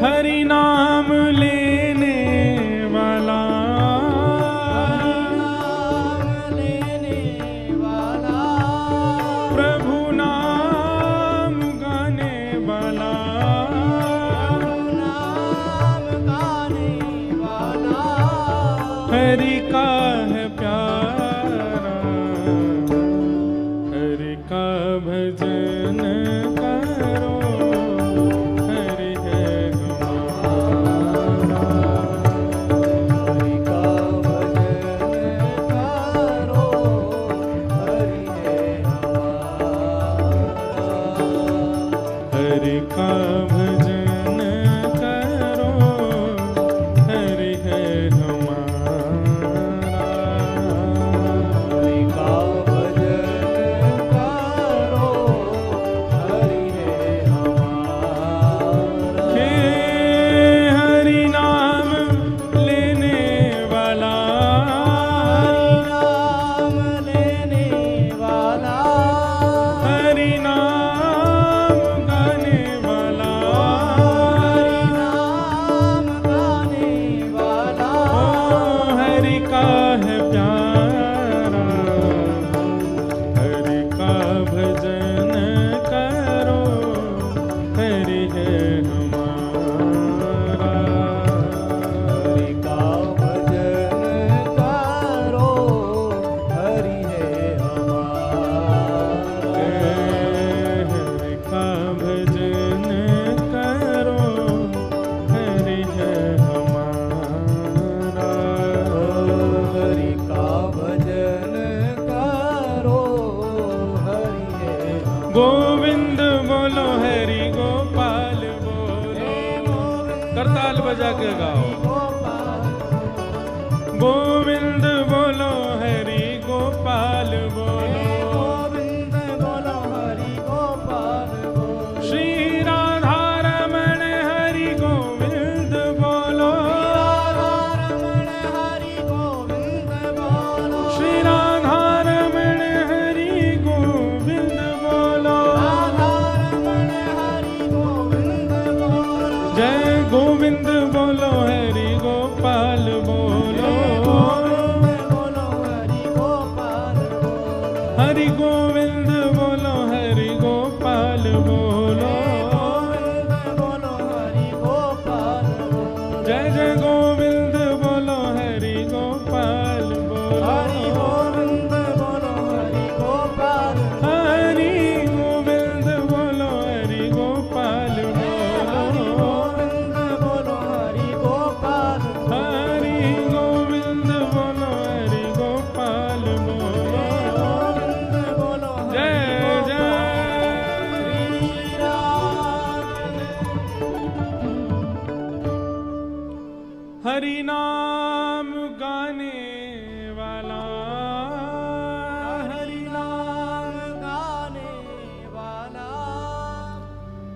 हरि नाम लेने वाला। नाम लेने वाला। प्रभु नाम गाने वाला। नाम गाने वाला। हरि का है प्यारा। हरि का भजन करो। हरि है हमारा। हरि का भजन करो। हरि है हमारा। हरि का भजन करो। हरि है हमारा। हरि का भजन करो। हरि है हमारा। हे हरि नाम लेने वाला। नाम लेने वाला। हरि नाम गाने वाला। नाम गाने वाला। ओ हरि का है प्यारा। हरि का भजन करो। हरि है हमारा। हरि का भजन करो। हरि है हमारा। हरि का भजन करो। हरि है हमारा। हरि का भजन करो। हरि है गोविंद बोलो हरि गोपाल बोलो। करताल बजा के गाओ। गोविंद बोलो हरि गोपाल बोलो। गोविंद बोलो हरि गोपाल बोलो। श्री राधा रमण हरि गोविंद बोलो। रमण हरि गोविंद बोलो। श्री राधा रमण हरि गोविंद बोलो। रमण हरि गोविंद बोलो। जय गोविंद बोलो हरि गोपाल बोलो।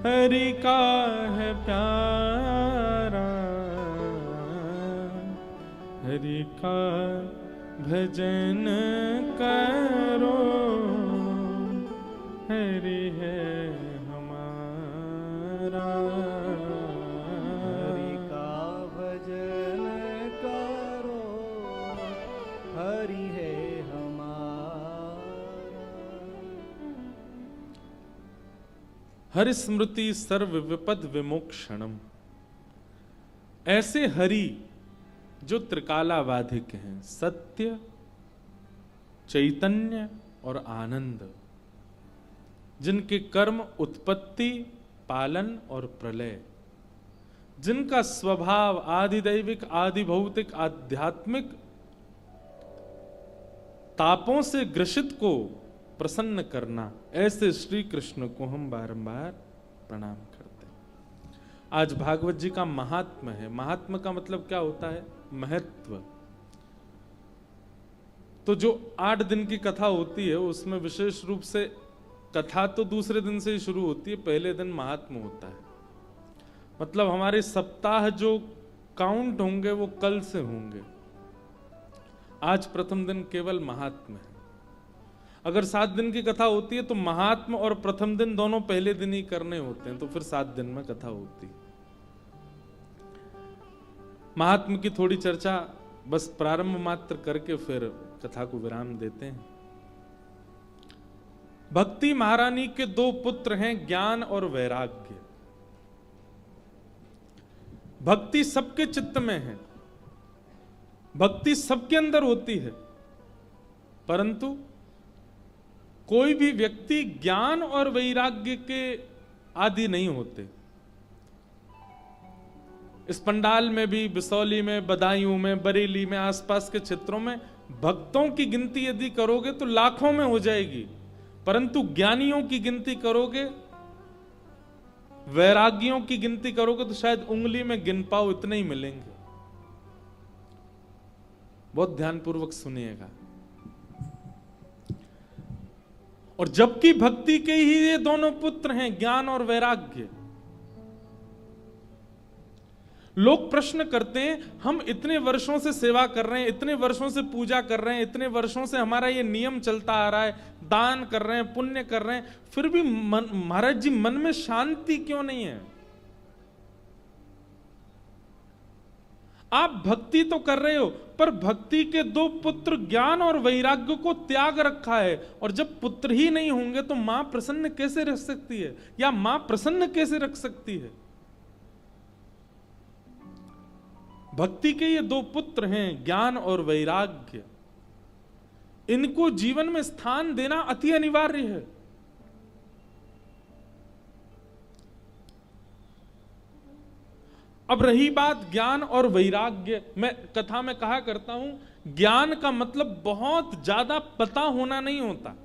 हरि का है प्यारा, हरि का भजन करो, हरि है हमारा। हरि का भजन करो, हरि है हमारा। हरि स्मृति सर्व विपद विमोक्षणम। ऐसे हरि जो त्रिकालावाधिक हैं, सत्य, चैतन्य और आनंद, जिनके कर्म उत्पत्ति, पालन और प्रलय, जिनका स्वभाव आदिदैविक, आदि भौतिक, आध्यात्मिक तापों से ग्रसित को प्रसन्न करना, ऐसे श्री कृष्ण को हम बारंबार प्रणाम करते हैं। आज भागवत जी का महात्म्य है। महात्म्य का मतलब क्या होता है? महत्व। तो जो 8 दिन की कथा होती है उसमें विशेष रूप से कथा तो दूसरे दिन से ही शुरू होती है, पहले दिन महात्म्य होता है। मतलब हमारे सप्ताह जो काउंट होंगे वो कल से होंगे। आज प्रथम दिन केवल महात्म्य है। अगर 7 दिन की कथा होती है तो महात्म्य और प्रथम दिन दोनों पहले दिन ही करने होते हैं, तो फिर 7 दिन में कथा होती। महात्म्य की थोड़ी चर्चा बस प्रारंभ मात्र करके फिर कथा को विराम देते हैं। भक्ति महारानी के 2 पुत्र हैं, ज्ञान और वैराग्य। भक्ति सबके चित्त में है, भक्ति सबके अंदर होती है, परंतु कोई भी व्यक्ति ज्ञान और वैराग्य के आदि नहीं होते। इस पंडाल में भी, बिसौली में, बदायूं में, बरेली में, आसपास के क्षेत्रों में भक्तों की गिनती यदि करोगे तो लाखों में हो जाएगी, परंतु ज्ञानियों की गिनती करोगे, वैरागियों की गिनती करोगे तो शायद उंगली में गिन पाओ, इतने ही मिलेंगे। बहुत ध्यानपूर्वक सुनिएगा। और जबकि भक्ति के ही ये दोनों पुत्र हैं, ज्ञान और वैराग्य। लोग प्रश्न करते हैं, हम इतने वर्षों से सेवा कर रहे हैं, इतने वर्षों से पूजा कर रहे हैं, इतने वर्षों से हमारा ये नियम चलता आ रहा है, दान कर रहे हैं, पुण्य कर रहे हैं, फिर भी महाराज जी मन में शांति क्यों नहीं है? आप भक्ति तो कर रहे हो, पर भक्ति के 2 पुत्र ज्ञान और वैराग्य को त्याग रखा है। और जब पुत्र ही नहीं होंगे तो मां प्रसन्न कैसे रह सकती है, या मां प्रसन्न कैसे रख सकती है? भक्ति के ये 2 पुत्र हैं, ज्ञान और वैराग्य। इनको जीवन में स्थान देना अति अनिवार्य है। अब रही बात ज्ञान और वैराग्य, मैं कथा में कहा करता हूं, ज्ञान का मतलब बहुत ज्यादा पता होना नहीं होता।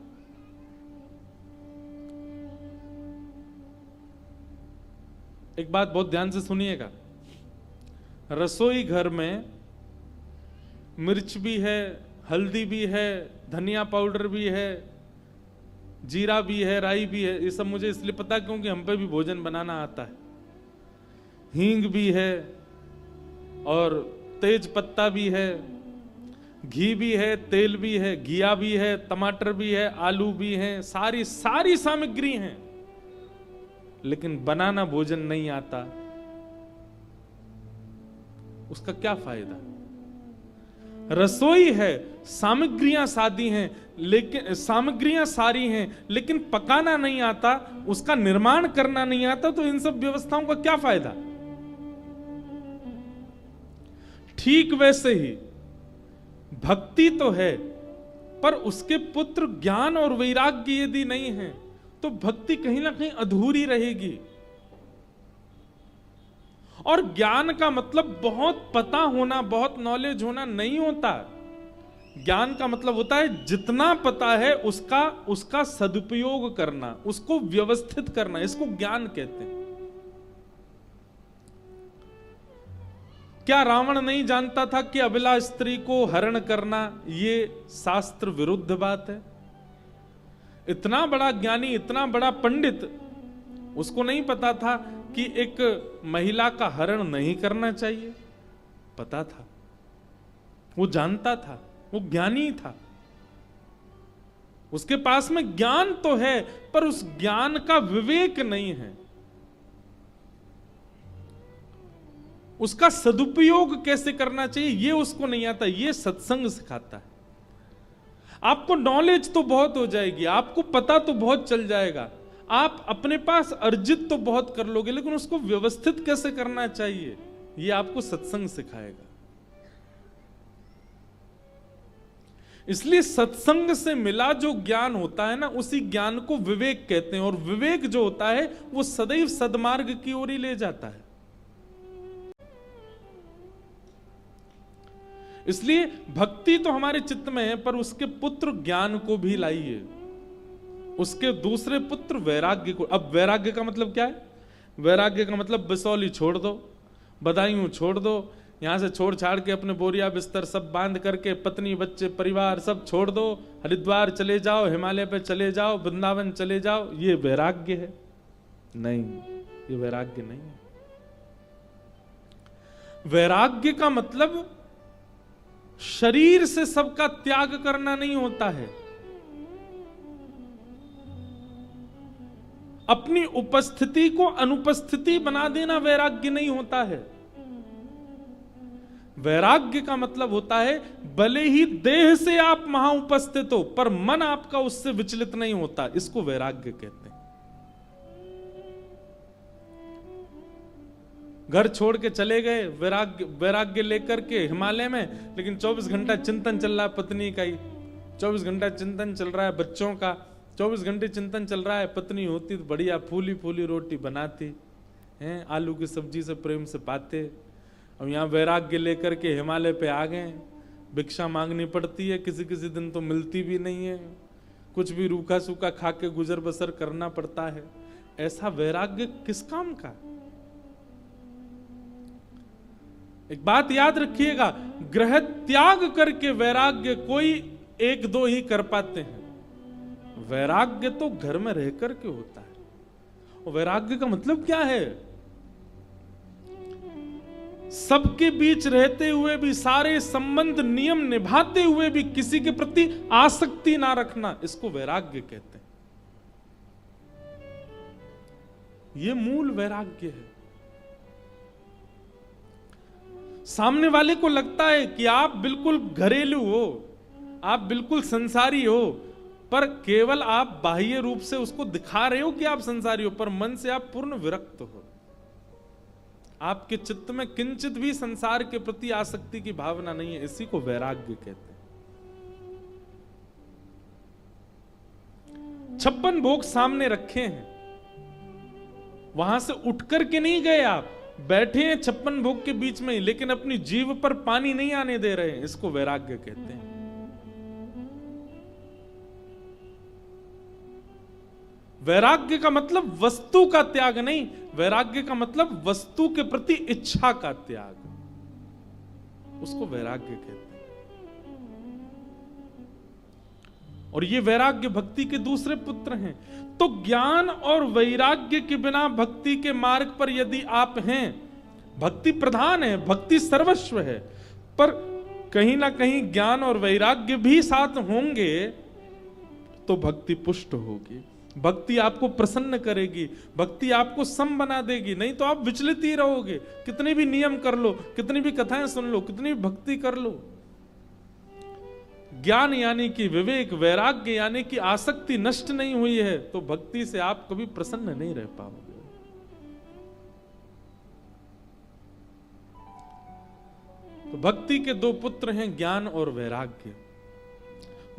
एक बात बहुत ध्यान से सुनिएगा। रसोई घर में मिर्च भी है, हल्दी भी है, धनिया पाउडर भी है, जीरा भी है, राई भी है। ये सब मुझे इसलिए पता क्योंकि हम पे भी भोजन बनाना आता है। हींग भी है और तेज पत्ता भी है, घी भी है, तेल भी है, घिया भी है, टमाटर भी है, आलू भी है, सारी सामग्री हैं, लेकिन बनाना भोजन नहीं आता। उसका क्या फायदा? रसोई है, सामग्रियां सादी हैं, लेकिन सामग्रियां सारी हैं, लेकिन पकाना नहीं आता, उसका निर्माण करना नहीं आता, तो इन सब व्यवस्थाओं का क्या फायदा? ठीक वैसे ही भक्ति तो है, पर उसके पुत्र ज्ञान और वैराग्य यदि नहीं है तो भक्ति कहीं ना कहीं अधूरी रहेगी। और ज्ञान का मतलब बहुत पता होना, बहुत नॉलेज होना नहीं होता। ज्ञान का मतलब होता है जितना पता है उसका सदुपयोग करना, उसको व्यवस्थित करना, इसको ज्ञान कहते हैं। क्या रावण नहीं जानता था कि अबला स्त्री को हरण करना ये शास्त्र विरुद्ध बात है? इतना बड़ा ज्ञानी, इतना बड़ा पंडित उसको नहीं पता था कि एक महिला का हरण नहीं करना चाहिए, पता था, वो जानता था, वो ज्ञानी था। उसके पास में ज्ञान तो है पर उस ज्ञान का विवेक नहीं है, उसका सदुपयोग कैसे करना चाहिए ये उसको नहीं आता। ये सत्संग सिखाता है। आपको नॉलेज तो बहुत हो जाएगी, आपको पता तो बहुत चल जाएगा, आप अपने पास अर्जित तो बहुत कर लोगे, लेकिन उसको व्यवस्थित कैसे करना चाहिए ये आपको सत्संग सिखाएगा। इसलिए सत्संग से मिला जो ज्ञान होता है ना, उसी ज्ञान को विवेक कहते हैं, और विवेक जो होता है वो सदैव सद्मार्ग की ओर ही ले जाता है। इसलिए भक्ति तो हमारे चित्त में है, पर उसके पुत्र ज्ञान को भी लाइए, उसके दूसरे पुत्र वैराग्य को। अब वैराग्य का मतलब क्या है? वैराग्य का मतलब बिसौली छोड़ दो, बदायूं छोड़ दो, यहां से छोड़ छाड़ के अपने बोरिया बिस्तर सब बांध करके पत्नी बच्चे परिवार सब छोड़ दो, हरिद्वार चले जाओ, हिमालय पे चले जाओ, वृंदावन चले जाओ, ये वैराग्य है? नहीं, ये वैराग्य नहीं है। वैराग्य का मतलब शरीर से सबका त्याग करना नहीं होता है, अपनी उपस्थिति को अनुपस्थिति बना देना वैराग्य नहीं होता है। वैराग्य का मतलब होता है भले ही देह से आप वहां उपस्थित हो पर मन आपका उससे विचलित नहीं होता, इसको वैराग्य कहते हैं। घर छोड़ के चले गए वैराग्य लेकर के हिमालय में, लेकिन 24 घंटा चिंतन चल रहा है पत्नी का ही, 24 घंटा चिंतन चल रहा है बच्चों का, 24 घंटे चिंतन चल रहा है। पत्नी होती तो बढ़िया फूली फूली रोटी बनाती हैं, आलू की सब्जी से प्रेम से पाते। अब यहाँ वैराग्य लेकर के हिमालय पे आ गए, भिक्षा मांगनी पड़ती है, किसी किसी दिन तो मिलती भी नहीं है, कुछ भी रूखा सूखा खा के गुजर बसर करना पड़ता है। ऐसा वैराग्य किस काम का? एक बात याद रखिएगा, ग्रह त्याग करके वैराग्य कोई एक दो ही कर पाते हैं, वैराग्य तो घर में रह करके होता है। और वैराग्य का मतलब क्या है? सबके बीच रहते हुए भी, सारे संबंध नियम निभाते हुए भी किसी के प्रति आसक्ति ना रखना, इसको वैराग्य कहते हैं। यह मूल वैराग्य है। सामने वाले को लगता है कि आप बिल्कुल घरेलू हो, आप बिल्कुल संसारी हो, पर केवल आप बाह्य रूप से उसको दिखा रहे हो कि आप संसारी हो, पर मन से आप पूर्ण विरक्त हो। आपके चित्त में किंचित भी संसार के प्रति आसक्ति की भावना नहीं है, इसी को वैराग्य कहते हैं। 56 भोग सामने रखे हैं, वहां से उठ करके नहीं गए आप, बैठे हैं 56 भोग के बीच में ही, लेकिन अपनी जीभ पर पानी नहीं आने दे रहे हैं, इसको वैराग्य कहते हैं। वैराग्य का मतलब वस्तु का त्याग नहीं, वैराग्य का मतलब वस्तु के प्रति इच्छा का त्याग, उसको वैराग्य कहते हैं। और ये वैराग्य भक्ति के दूसरे पुत्र हैं। तो ज्ञान और वैराग्य के बिना भक्ति के मार्ग पर यदि आप हैं, भक्ति प्रधान है, भक्ति सर्वस्व है, पर कहीं ना कहीं ज्ञान और वैराग्य भी साथ होंगे तो भक्ति पुष्ट होगी, भक्ति आपको प्रसन्न करेगी, भक्ति आपको सम बना देगी। नहीं तो आप विचलित ही रहोगे, कितने भी नियम कर लो, कितनी भी कथाएं सुन लो, कितनी भी भक्ति कर लो। ज्ञान यानी कि विवेक, वैराग्य यानी कि आसक्ति नष्ट नहीं हुई है तो भक्ति से आप कभी प्रसन्न नहीं रह पाओगे। तो भक्ति के दो पुत्र हैं, ज्ञान और वैराग्य।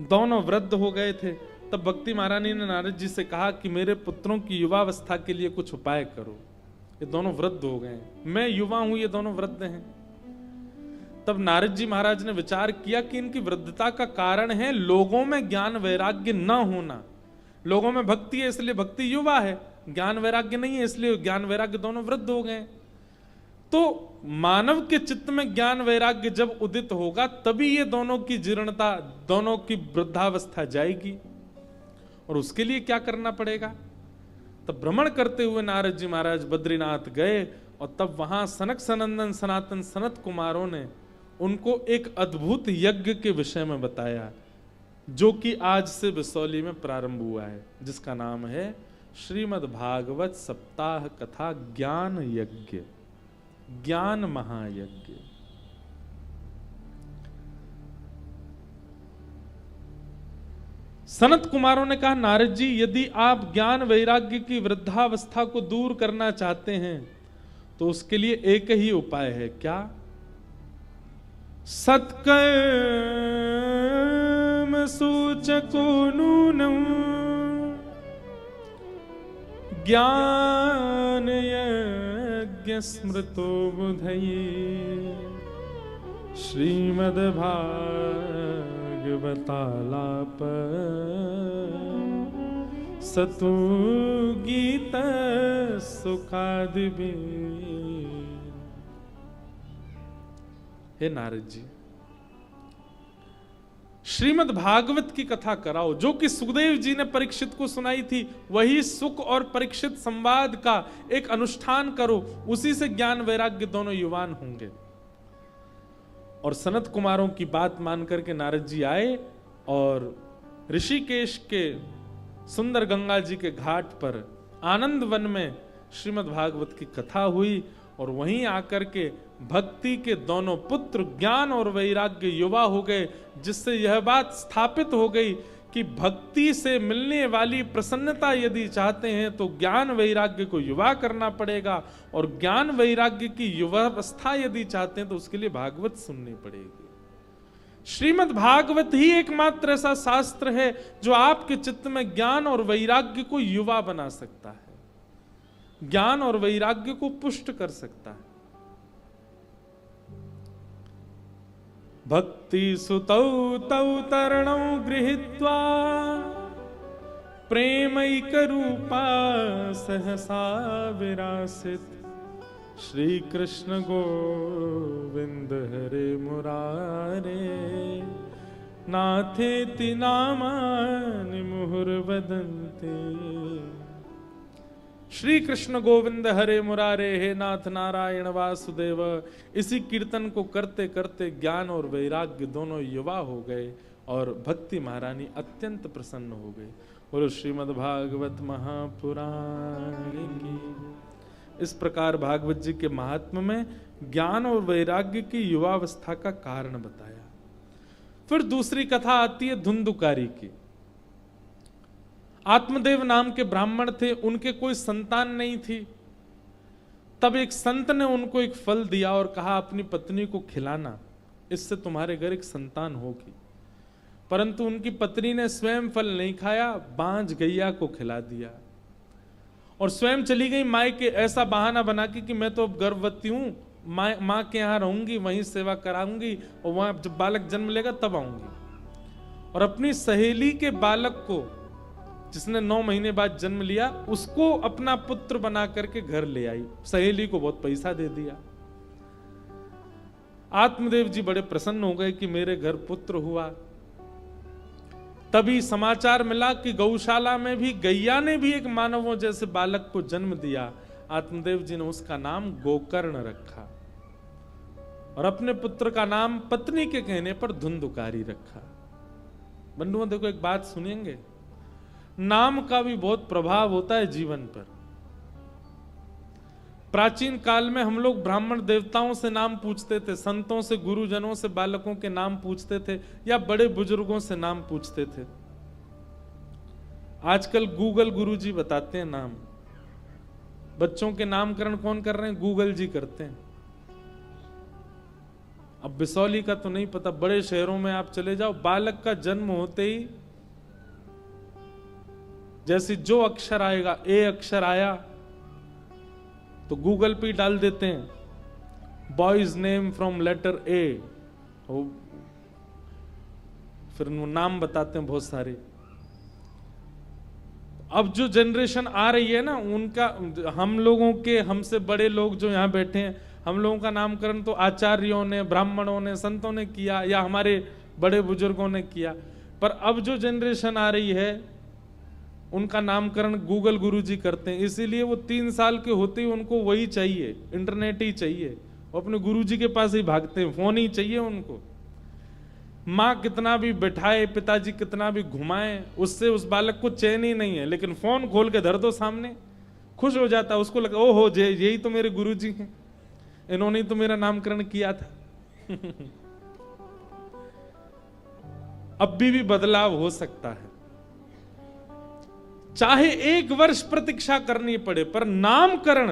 दोनों वृद्ध हो गए थे, तब भक्ति महारानी ने नारद जी से कहा कि मेरे पुत्रों की युवावस्था के लिए कुछ उपाय करो। ये दोनों वृद्ध हो गए, मैं युवा हूं, ये दोनों वृद्ध हैं। तब नारद जी महाराज ने विचार किया कि इनकी वृद्धता का कारण है लोगों में ज्ञान वैराग्य न होना। लोगों में भक्ति है इसलिए भक्ति युवा है, ज्ञान वैराग्य नहीं है इसलिए ज्ञान वैराग्य दोनों वृद्ध हो गए। तो मानव के चित्त में ज्ञान वैराग्य जब उदित होगा तभी ये दोनों की जीर्णता, दोनों की वृद्धावस्था जाएगी। और उसके लिए क्या करना पड़ेगा? तब भ्रमण करते हुए नारद जी महाराज बद्रीनाथ गए और तब वहां सनक सनंदन सनातन सनत कुमारों ने उनको एक अद्भुत यज्ञ के विषय में बताया, जो कि आज से बिसौली में प्रारंभ हुआ है, जिसका नाम है श्रीमद् भागवत सप्ताह कथा ज्ञान यज्ञ, ज्ञान महायज्ञ। सनत कुमारों ने कहा, नारद जी यदि आप ज्ञान वैराग्य की वृद्धावस्था को दूर करना चाहते हैं तो उसके लिए एक ही उपाय है। क्या? सत्कर्म सूचको नूनम ज्ञान यज्ञ स्मृतो बुधये श्रीमद् भागवतालाप सतु गीत सुखादिबे। हे नारद जी, श्रीमद् भागवत की कथा कराओ, जो कि सुखदेव जी ने परीक्षित को सुनाई थी। वही सुख और परीक्षित संवाद का एक अनुष्ठान करो, उसी से ज्ञान वैराग्य दोनों युवान होंगे। और सनत कुमारों की बात मान करके नारद जी आए और ऋषिकेश के सुंदर गंगा जी के घाट पर आनंद वन में श्रीमद् भागवत की कथा हुई और वहीं आकर के भक्ति के दोनों पुत्र ज्ञान और वैराग्य युवा हो गए, जिससे यह बात स्थापित हो गई कि भक्ति से मिलने वाली प्रसन्नता यदि चाहते हैं तो ज्ञान वैराग्य को युवा करना पड़ेगा, और ज्ञान वैराग्य की युवावस्था यदि चाहते हैं तो उसके लिए भागवत सुननी पड़ेगी। श्रीमद् भागवत ही एकमात्र ऐसा शास्त्र है जो आपके चित्त में ज्ञान और वैराग्य को युवा बना सकता है, ज्ञान और वैराग्य को पुष्ट कर सकता है। भक्ति सुतौ तौ तरणौ गृहीत्वा प्रेमैक रूपा सहसा विरासित श्री कृष्ण गोविंद हरे मुरारे नाथेति नामानि मुहुर्वदन्ते। श्री कृष्ण गोविंद हरे मुरारे, हे नाथ नारायण वासुदेव। इसी कीर्तन को करते करते ज्ञान और वैराग्य दोनों युवा हो गए और भक्ति महारानी अत्यंत प्रसन्न हो गई। बोलो श्रीमद् भागवत महापुराण की। इस प्रकार भागवत जी के महात्म्य में ज्ञान और वैराग्य की युवावस्था का कारण बताया। फिर दूसरी कथा आती है धुंधुकारी की। आत्मदेव नाम के ब्राह्मण थे, उनके कोई संतान नहीं थी। तब एक संत ने उनको एक फल दिया और कहा अपनी पत्नी को खिलाना, इससे तुम्हारे घर एक संतान होगी। परंतु उनकी पत्नी ने स्वयं फल नहीं खाया, बांझ गैया को खिला दिया और स्वयं चली गई मायके, ऐसा बहाना बना कि मैं तो अब गर्भवती हूं, माँ के यहां रहूंगी, वहीं सेवा कराऊंगी और वहां जब बालक जन्म लेगा तब आऊंगी। और अपनी सहेली के बालक को, जिसने 9 महीने बाद जन्म लिया, उसको अपना पुत्र बना करके घर ले आई। सहेली को बहुत पैसा दे दिया। आत्मदेव जी बड़े प्रसन्न हो गए कि मेरे घर पुत्र हुआ। तभी समाचार मिला कि गौशाला में भी गैया ने भी एक मानवों जैसे बालक को जन्म दिया। आत्मदेव जी ने उसका नाम गोकर्ण रखा और अपने पुत्र का नाम पत्नी के कहने पर धुंधुकारी रखा। बंधुओं देखो, एक बात सुनेंगे, नाम का भी बहुत प्रभाव होता है जीवन पर। प्राचीन काल में हम लोग ब्राह्मण देवताओं से नाम पूछते थे, संतों से, गुरुजनों से बालकों के नाम पूछते थे या बड़े बुजुर्गों से नाम पूछते थे। आजकल गूगल गुरुजी बताते हैं नाम। बच्चों के नामकरण कौन कर रहे हैं? गूगल जी करते हैं। अब बिसौली का तो नहीं पता, बड़े शहरों में आप चले जाओ, बालक का जन्म होते ही जैसे जो अक्षर आएगा, ए अक्षर आया तो गूगल पे डाल देते हैं boys name from letter A, फिर नाम बताते हैं बहुत सारे। अब जो जनरेशन आ रही है ना, उनका, हम लोगों के, हमसे बड़े लोग जो यहाँ बैठे हैं, हम लोगों का नामकरण तो आचार्यों ने, ब्राह्मणों ने, संतों ने किया या हमारे बड़े बुजुर्गों ने किया। पर अब जो जनरेशन आ रही है उनका नामकरण गूगल गुरुजी करते हैं, इसीलिए वो 3 साल के होते ही उनको वही चाहिए, इंटरनेट ही चाहिए, वो अपने गुरुजी के पास ही भागते हैं, फोन ही चाहिए उनको। माँ कितना भी बैठाए, पिताजी कितना भी घुमाए, उससे उस बालक को चैन ही नहीं है, लेकिन फोन खोल के धर दो सामने, खुश हो जाता है, उसको लगा ओहो यही तो मेरे गुरुजी हैं, इन्होंने तो मेरा नामकरण किया था। अब भी बदलाव हो सकता है, चाहे 1 वर्ष प्रतीक्षा करनी पड़े, पर नामकरण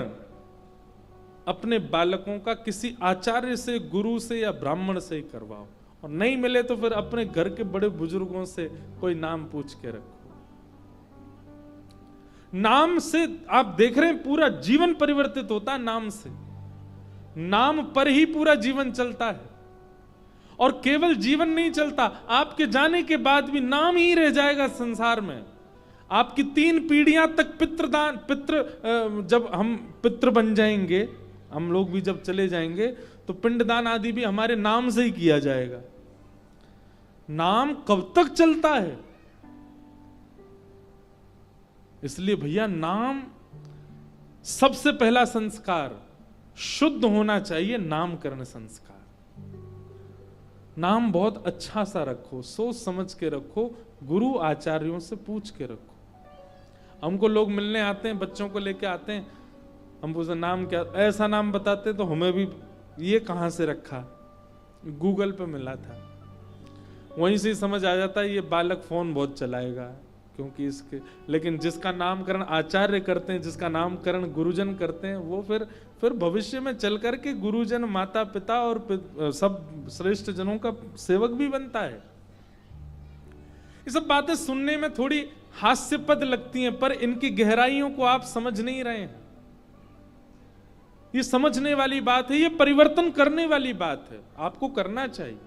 अपने बालकों का किसी आचार्य से, गुरु से या ब्राह्मण से ही करवाओ, और नहीं मिले तो फिर अपने घर के बड़े बुजुर्गों से कोई नाम पूछ के रखो। नाम से आप देख रहे हैं पूरा जीवन परिवर्तित होता है, नाम से, नाम पर ही पूरा जीवन चलता है। और केवल जीवन नहीं चलता, आपके जाने के बाद भी नाम ही रह जाएगा संसार में। आपकी 3 पीढ़ियां तक जब हम पितृ बन जाएंगे, हम लोग भी जब चले जाएंगे, तो पिंडदान आदि भी हमारे नाम से ही किया जाएगा। नाम कब तक चलता है? इसलिए भैया नाम सबसे पहला संस्कार, शुद्ध होना चाहिए नामकरण संस्कार। नाम बहुत अच्छा सा रखो, सोच समझ के रखो, गुरु आचार्यों से पूछ के रखो। हमको लोग मिलने आते हैं, बच्चों को लेके आते हैं, हम पूछते नाम क्या, ऐसा नाम बताते तो हमें भी ये कहां से रखा, गूगल पे मिला था, वहीं से समझ आ जाता है ये बालक फोन बहुत चलाएगा, क्योंकि इसके। लेकिन जिसका नामकरण आचार्य करते हैं, जिसका नामकरण गुरुजन करते हैं, वो फिर भविष्य में चल करके गुरुजन, माता पिता और सब श्रेष्ठ जनों का सेवक भी बनता है। ये सब बातें सुनने में थोड़ी हास्यपद लगती हैं, पर इनकी गहराइयों को आप समझ नहीं रहे हैं। ये समझने वाली बात है, ये परिवर्तन करने वाली बात है, आपको करना चाहिए।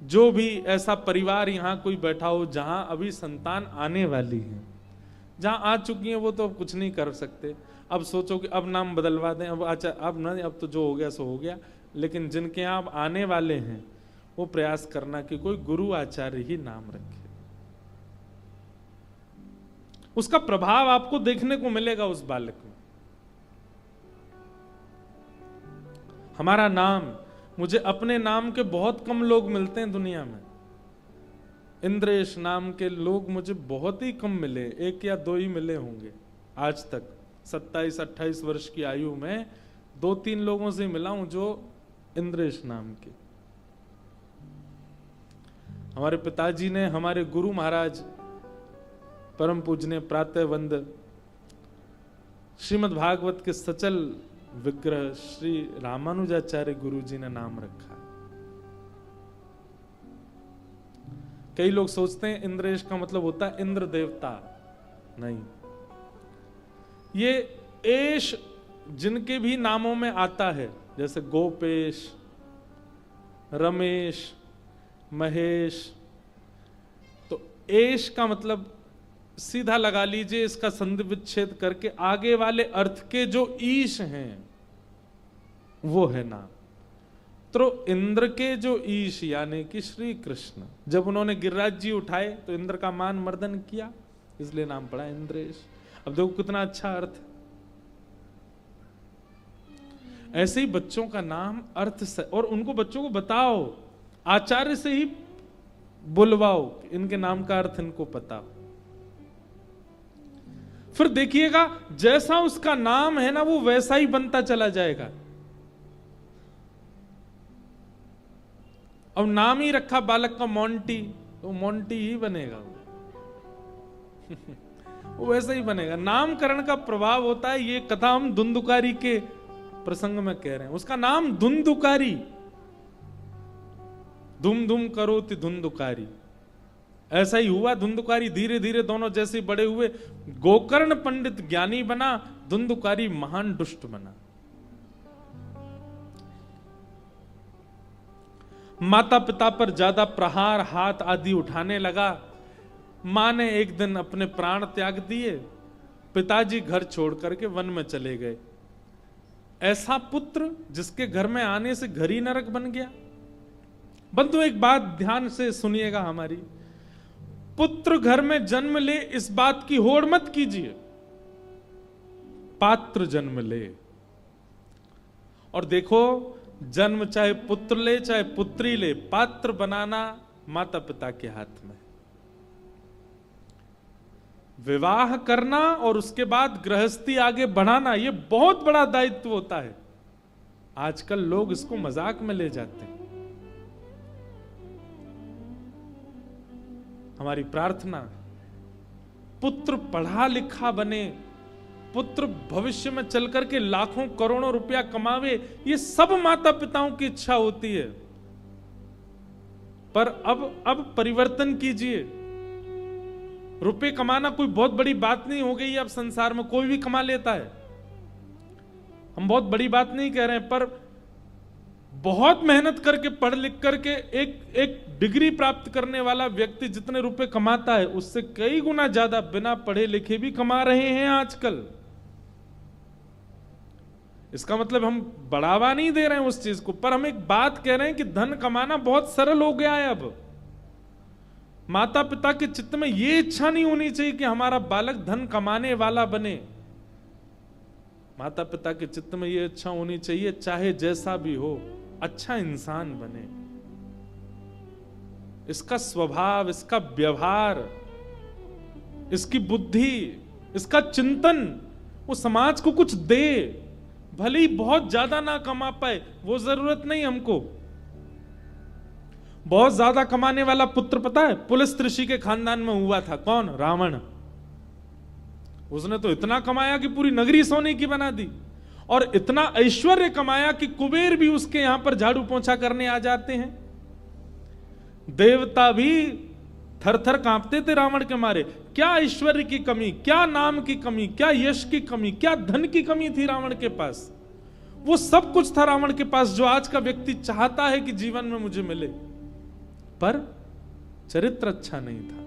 जो भी ऐसा परिवार यहां कोई बैठा हो जहां अभी संतान आने वाली है, जहां आ चुकी है वो तो कुछ नहीं कर सकते, अब सोचो कि अब नाम बदलवा दें, अब अच्छा अब ना, अब तो जो हो गया सो हो गया। लेकिन जिनके यहां अब आने वाले हैं, वो प्रयास करना कि कोई गुरु आचार्य ही नाम रखे। उसका प्रभाव आपको देखने को मिलेगा उस बालक में। हमारा नाम, मुझे अपने नाम के बहुत कम लोग मिलते हैं दुनिया में। इंद्रेश नाम के लोग मुझे बहुत ही कम मिले, 1 या 2 ही मिले होंगे आज तक। 27-28 वर्ष की आयु में 2-3 लोगों से मिला हूं जो इंद्रेश नाम के। हमारे पिताजी ने, हमारे गुरु महाराज परम पूजनीय प्रातः वंद श्रीमद् भागवत के सचल विग्रह श्री रामानुजाचार्य गुरु जी ने नाम रखा। कई लोग सोचते हैं इंद्रेश का मतलब होता है इंद्र देवता, नहीं। ये एश जिनके भी नामों में आता है, जैसे गोपेश, रमेश, महेश, तो एश का मतलब सीधा लगा लीजिए, इसका संधि विच्छेद करके आगे वाले अर्थ के जो ईश हैं वो है नाम। तो इंद्र के जो ईश यानी कि श्री कृष्ण, जब उन्होंने गिरिराज जी उठाए तो इंद्र का मान मर्दन किया, इसलिए नाम पड़ा इंद्रेश। अब देखो कितना अच्छा अर्थ है। ऐसे ही बच्चों का नाम अर्थ से, और उनको बच्चों को बताओ, आचार्य से ही बुलवाओ, इनके नाम का अर्थ इनको पता हो। फिर देखिएगा जैसा उसका नाम है ना, वो वैसा ही बनता चला जाएगा। अब नाम ही रखा बालक का मोंटी, तो मोंटी ही बनेगा वो वैसा ही बनेगा। नामकरण का प्रभाव होता है। ये कथा हम धुंधुकारी के प्रसंग में कह रहे हैं। उसका नाम धुंधुकारी, धुम धुम करोति धुंधुकारी, ऐसा ही हुआ। धुंधुकारी धीरे धीरे दोनों जैसे बड़े हुए। गोकर्ण पंडित ज्ञानी बना, धुंधुकारी महान दुष्ट बना। माता पिता पर ज्यादा प्रहार, हाथ आदि उठाने लगा। मां ने एक दिन अपने प्राण त्याग दिए। पिताजी घर छोड़ करके वन में चले गए। ऐसा पुत्र जिसके घर में आने से घर ही नरक बन गया। बंधु एक बात ध्यान से सुनिएगा हमारी, पुत्र घर में जन्म ले इस बात की होड़ मत कीजिए, पात्र जन्म ले। और देखो, जन्म चाहे पुत्र ले चाहे पुत्री ले, पात्र बनाना माता पिता के हाथ में। विवाह करना और उसके बाद गृहस्थी आगे बढ़ाना, यह बहुत बड़ा दायित्व होता है। आजकल लोग इसको मजाक में ले जाते हैं। हमारी प्रार्थना, पुत्र पढ़ा लिखा बने, पुत्र भविष्य में चल करके लाखों करोड़ों रुपया कमावे, ये सब माता पिताओं की इच्छा होती है। पर अब परिवर्तन कीजिए। रुपए कमाना कोई बहुत बड़ी बात नहीं हो गई है अब संसार में, कोई भी कमा लेता है। हम बहुत बड़ी बात नहीं कह रहे हैं, पर बहुत मेहनत करके पढ़ लिख करके एक डिग्री प्राप्त करने वाला व्यक्ति जितने रुपए कमाता है, उससे कई गुना ज्यादा बिना पढ़े लिखे भी कमा रहे हैं आजकल। इसका मतलब हम बढ़ावा नहीं दे रहे हैं उस चीज को, पर हम एक बात कह रहे हैं कि धन कमाना बहुत सरल हो गया है अब। माता पिता के चित्त में यह इच्छा नहीं होनी चाहिए कि हमारा बालक धन कमाने वाला बने। माता पिता के चित्त में यह इच्छा होनी चाहिए, चाहे जैसा भी हो, अच्छा इंसान बने। इसका स्वभाव, इसका व्यवहार, इसकी बुद्धि, इसका चिंतन, वो समाज को कुछ दे। भले ही बहुत ज्यादा ना कमा पाए, वो जरूरत नहीं हमको। बहुत ज्यादा कमाने वाला पुत्र पता है पुलिस ऋषि के खानदान में हुआ था। कौन? रावण। उसने तो इतना कमाया कि पूरी नगरी सोने की बना दी, और इतना ऐश्वर्य कमाया कि कुबेर भी उसके यहां पर झाड़ू पोंछा करने आ जाते हैं। देवता भी थर थर कांपते थे रावण के मारे। क्या ऐश्वर्य की कमी, क्या नाम की कमी, क्या यश की कमी, क्या धन की कमी थी रावण के पास। वो सब कुछ था रावण के पास जो आज का व्यक्ति चाहता है कि जीवन में मुझे मिले, पर चरित्र अच्छा नहीं था।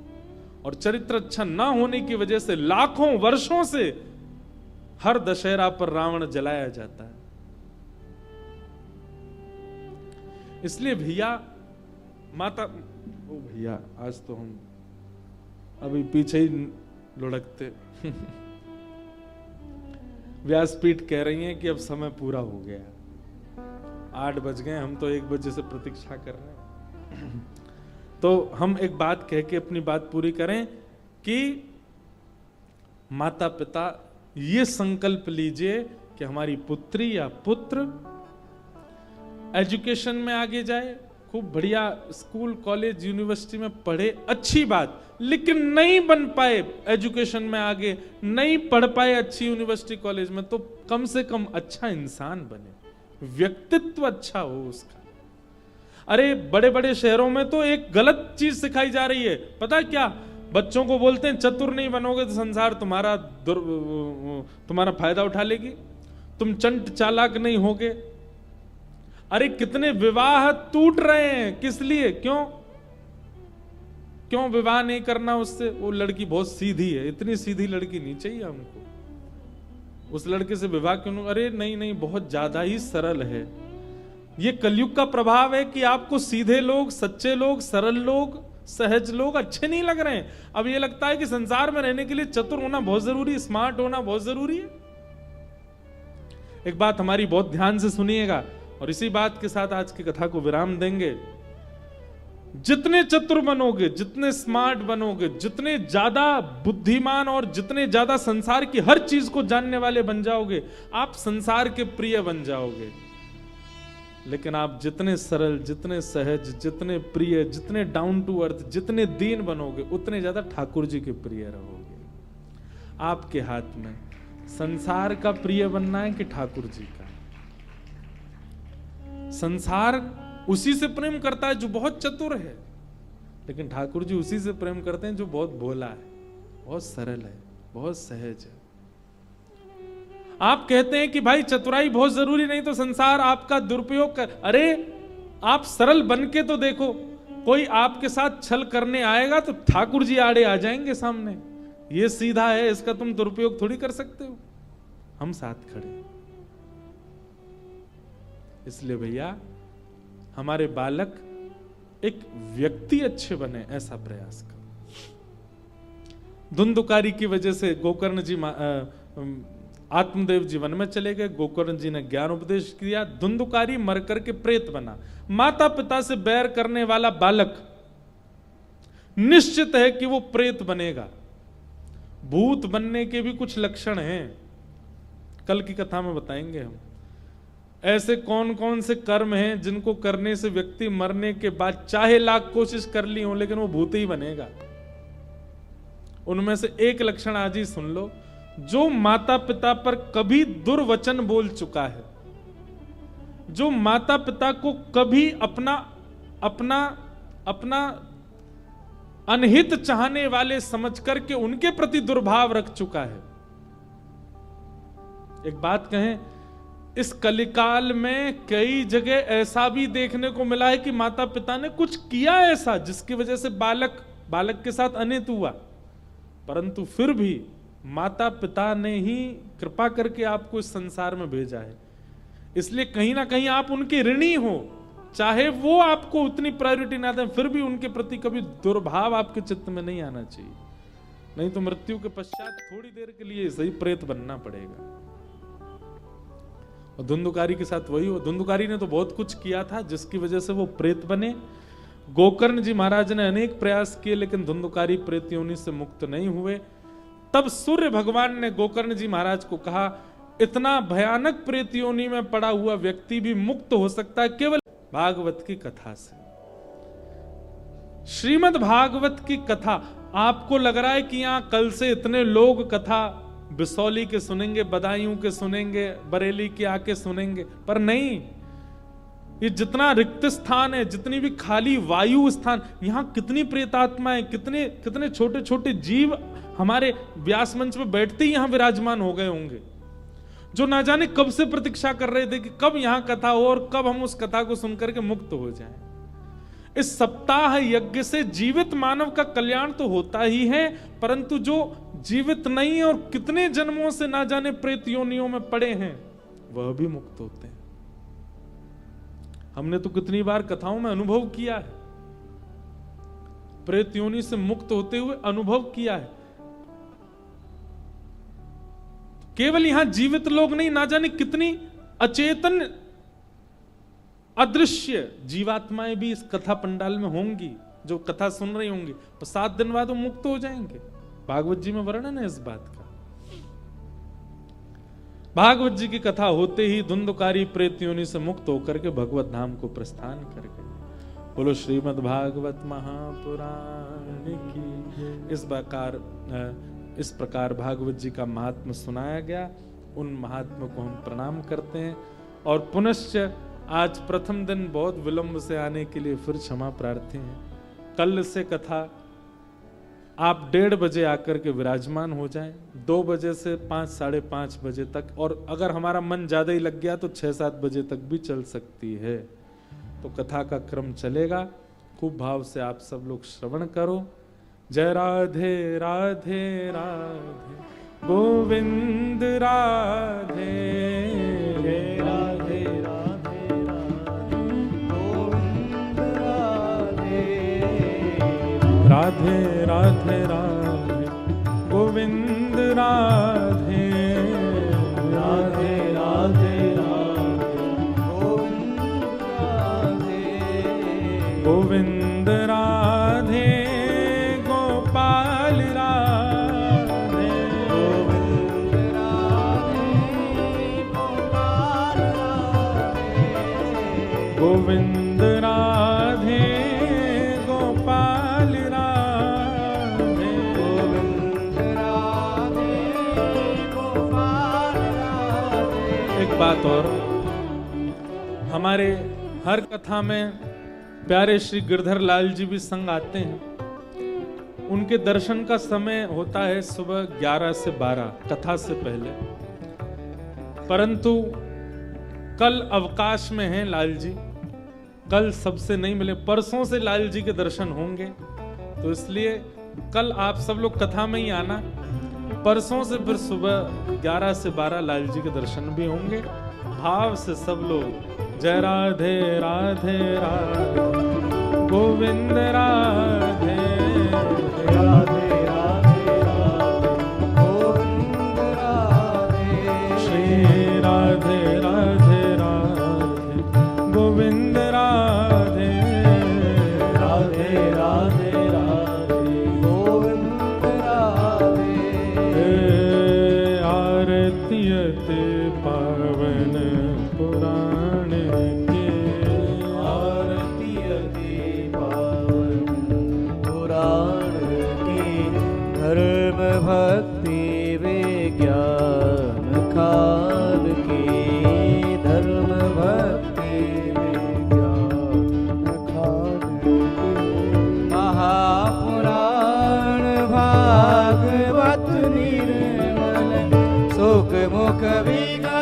और चरित्र अच्छा ना होने की वजह से लाखों वर्षों से हर दशहरा पर रावण जलाया जाता है। इसलिए भैया, भैया आज तो हम अभी पीछे ही लुढ़कते। व्यासपीठ कह रही हैं कि अब समय पूरा हो गया, 8 बज गए, हम तो 1 बजे से प्रतीक्षा कर रहे हैं। तो हम एक बात कह के अपनी बात पूरी करें कि माता पिता ये संकल्प लीजिए कि हमारी पुत्री या पुत्र एजुकेशन में आगे जाए, खूब बढ़िया स्कूल कॉलेज यूनिवर्सिटी में पढ़े, अच्छी बात, लेकिन नहीं बन पाए एजुकेशन में आगे, नहीं पढ़ पाए अच्छी यूनिवर्सिटी कॉलेज में, तो कम से कम अच्छा इंसान बने, व्यक्तित्व अच्छा हो उसका। अरे बड़े बड़े शहरों में तो एक गलत चीज सिखाई जा रही है, पता है क्या? बच्चों को बोलते हैं चतुर नहीं बनोगे तो संसार तुम्हारा फायदा उठा लेगी, तुम चंट चालाक नहीं होगे। अरे कितने विवाह टूट रहे हैं, किस लिए? क्यों विवाह नहीं करना उससे? वो लड़की बहुत सीधी है, इतनी सीधी लड़की नहीं चाहिए हमको, उस लड़के से विवाह क्यों? अरे नहीं, बहुत ज्यादा ही सरल है। ये कलयुग का प्रभाव है कि आपको सीधे लोग, सच्चे लोग, सरल लोग, सहज लोग अच्छे नहीं लग रहे हैं। अब ये लगता है कि संसार में रहने के लिए चतुर होना बहुत जरूरी है, स्मार्ट होना बहुत जरूरी है। एक बात हमारी बहुत ध्यान से सुनिएगा, और इसी बात के साथ आज की कथा को विराम देंगे। जितने चतुर बनोगे, जितने स्मार्ट बनोगे, जितने ज्यादा बुद्धिमान और जितने ज्यादा संसार की हर चीज को जानने वाले बन जाओगे, आप संसार के प्रिय बन जाओगे। लेकिन आप जितने सरल, जितने सहज, जितने प्रिय, जितने डाउन टू अर्थ, जितने दीन बनोगे, उतने ज्यादा ठाकुर जी के प्रिय रहोगे। आपके हाथ में संसार का प्रिय बनना है कि ठाकुर जी का। संसार उसी से प्रेम करता है जो बहुत चतुर है, लेकिन ठाकुर जी उसी से प्रेम करते हैं जो बहुत भोला है, बहुत सरल है, बहुत सहज है। आप कहते हैं कि भाई चतुराई बहुत जरूरी, नहीं तो संसार आपका दुरुपयोग कर। अरे आप सरल बन के तो देखो, कोई आपके साथ छल करने आएगा तो ठाकुर जी आड़े आ जाएंगे सामने। ये सीधा है, इसका तुम दुरुपयोग थोड़ी कर सकते हो, हम साथ खड़े। इसलिए भैया हमारे बालक एक व्यक्ति अच्छे बने, ऐसा प्रयास करो। धुंधुकारी की वजह से गोकर्ण जी आत्मदेव जी वन में चले गए, गोकर्ण जी ने ज्ञान उपदेश किया, धुंधुकारी मर करके प्रेत बना। माता पिता से बैर करने वाला बालक निश्चित है कि वो प्रेत बनेगा। भूत बनने के भी कुछ लक्षण हैं, कल की कथा में बताएंगे हम। ऐसे कौन कौन से कर्म हैं जिनको करने से व्यक्ति मरने के बाद चाहे लाख कोशिश कर ली हो लेकिन वो भूत ही बनेगा। उनमें से एक लक्षण आज ही सुन लो, जो माता पिता पर कभी दुर्वचन बोल चुका है, जो माता पिता को कभी अपना अपना अपना अनहित चाहने वाले समझ करके उनके प्रति दुर्भाव रख चुका है। एक बात कहें, इस कलिकाल में कई जगह ऐसा भी देखने को मिला है कि माता पिता ने कुछ किया ऐसा जिसकी वजह से बालक के साथ अनित हुआ, परंतु फिर भी माता पिता ने ही कृपा करके आपको इस संसार में भेजा है। इसलिए कहीं ना कहीं आप उनके ऋणी हो, चाहे वो आपको उतनी प्रायोरिटी ना दें, फिर भी उनके प्रति कभी दुर्भाव आपके चित्त में नहीं आना चाहिए, नहीं तो मृत्यु के पश्चात थोड़ी देर के लिए सही प्रेत बनना पड़ेगा। और धुंधुकारी के साथ वही हो, धुंधुकारी ने तो बहुत कुछ किया था जिसकी वजह से वो प्रेत बने। गोकर्ण जी महाराज ने अनेक प्रयास किए लेकिन धुंधुकारी प्रेत योनि से मुक्त नहीं हुए। तब सूर्य भगवान ने गोकर्ण जी महाराज को कहा, इतना भयानक प्रेत योनि में पड़ा हुआ व्यक्ति भी मुक्त हो सकता है केवल भागवत की कथा से। श्रीमद् भागवत की कथा, आपको लग रहा है कि यहां कल से इतने लोग कथा बिसौली के सुनेंगे, बदायूं के सुनेंगे, बरेली के आके सुनेंगे, पर नहीं, ये जितना रिक्त स्थान है, जितनी भी खाली वायु स्थान, यहां कितनी प्रेतात्माएं, कितने कितने छोटे छोटे जीव हमारे व्यास मंच में बैठते ही यहां विराजमान हो गए होंगे, जो ना जाने कब से प्रतीक्षा कर रहे थे कि कब यहां कथा हो और कब हम उस कथा को सुनकर के मुक्त हो जाएं। इस सप्ताह यज्ञ से जीवित मानव का कल्याण तो होता ही है, परंतु जो जीवित नहीं है और कितने जन्मों से ना जाने प्रेत योनियों में पड़े हैं, वह भी मुक्त होते हैं। हमने तो कितनी बार कथाओं में अनुभव किया है, प्रेत योनि से मुक्त होते हुए अनुभव किया है। केवल यहां जीवित लोग नहीं, ना जाने कितनी अचेतन अदृश्य जीवात्माएं भी इस कथा पंडाल में होंगी, जो कथा सुन रही होंगी, तो 7 दिन बाद वो मुक्त हो जाएंगे। भागवत जी में वर्णन है इस बात का। भागवत जी की कथा होते ही धुंधुकारी प्रेत योनि से मुक्त होकर के भगवत धाम को प्रस्थान कर गए। बोलो श्रीमद् भागवत महापुराण की। इस प्रकार भागवत जी का महात्म्य सुनाया गया। उन महात्मा को हम प्रणाम करते हैं और पुनश्च आज प्रथम दिन बहुत विलंब से आने के लिए फिर क्षमा प्रार्थी हैं। कल से कथा आप 1:30 बजे आकर के विराजमान हो जाएं, 2 बजे से 5, 5:30 बजे तक, और अगर हमारा मन ज्यादा ही लग गया तो 6-7 बजे तक भी चल सकती है। तो कथा का क्रम चलेगा, खूब भाव से आप सब लोग श्रवण करो। जय राधे राधे राधे गोविंद राधे, जय राधे राधे राधे गोविंद राधे, राधे राधे राधे गोविंद राधे, राधे राधे राधे गोविंद राधे, गोविंद राधे गोपाल राधे, गोविंद राधे गोपाल राधे, गोविंद राधे गोपाल राधे, गोविंद राधे गोपाल राधे। एक बात और, हमारे हर कथा में प्यारे श्री गिरधर लाल जी भी संग आते हैं। उनके दर्शन का समय होता है सुबह 11 से 12 कथा से पहले, परंतु कल अवकाश में हैं लाल जी, कल सबसे नहीं मिले, परसों से लाल जी के दर्शन होंगे, तो इसलिए कल आप सब लोग कथा में ही आना। परसों से फिर सुबह 11 से 12 लाल जी के दर्शन भी होंगे। भाव से सब लोग जय राधे राधे राधे गोविंद राधे, राधे राधे राधे अति पावन पुराण के, आरती अति पावन पुराण की, धर्म भक्ति विज्ञान काल की, धर्म भक्ति विज्ञान काल की, महापुराण भागवत निर्मल सुख मुख विज्ञान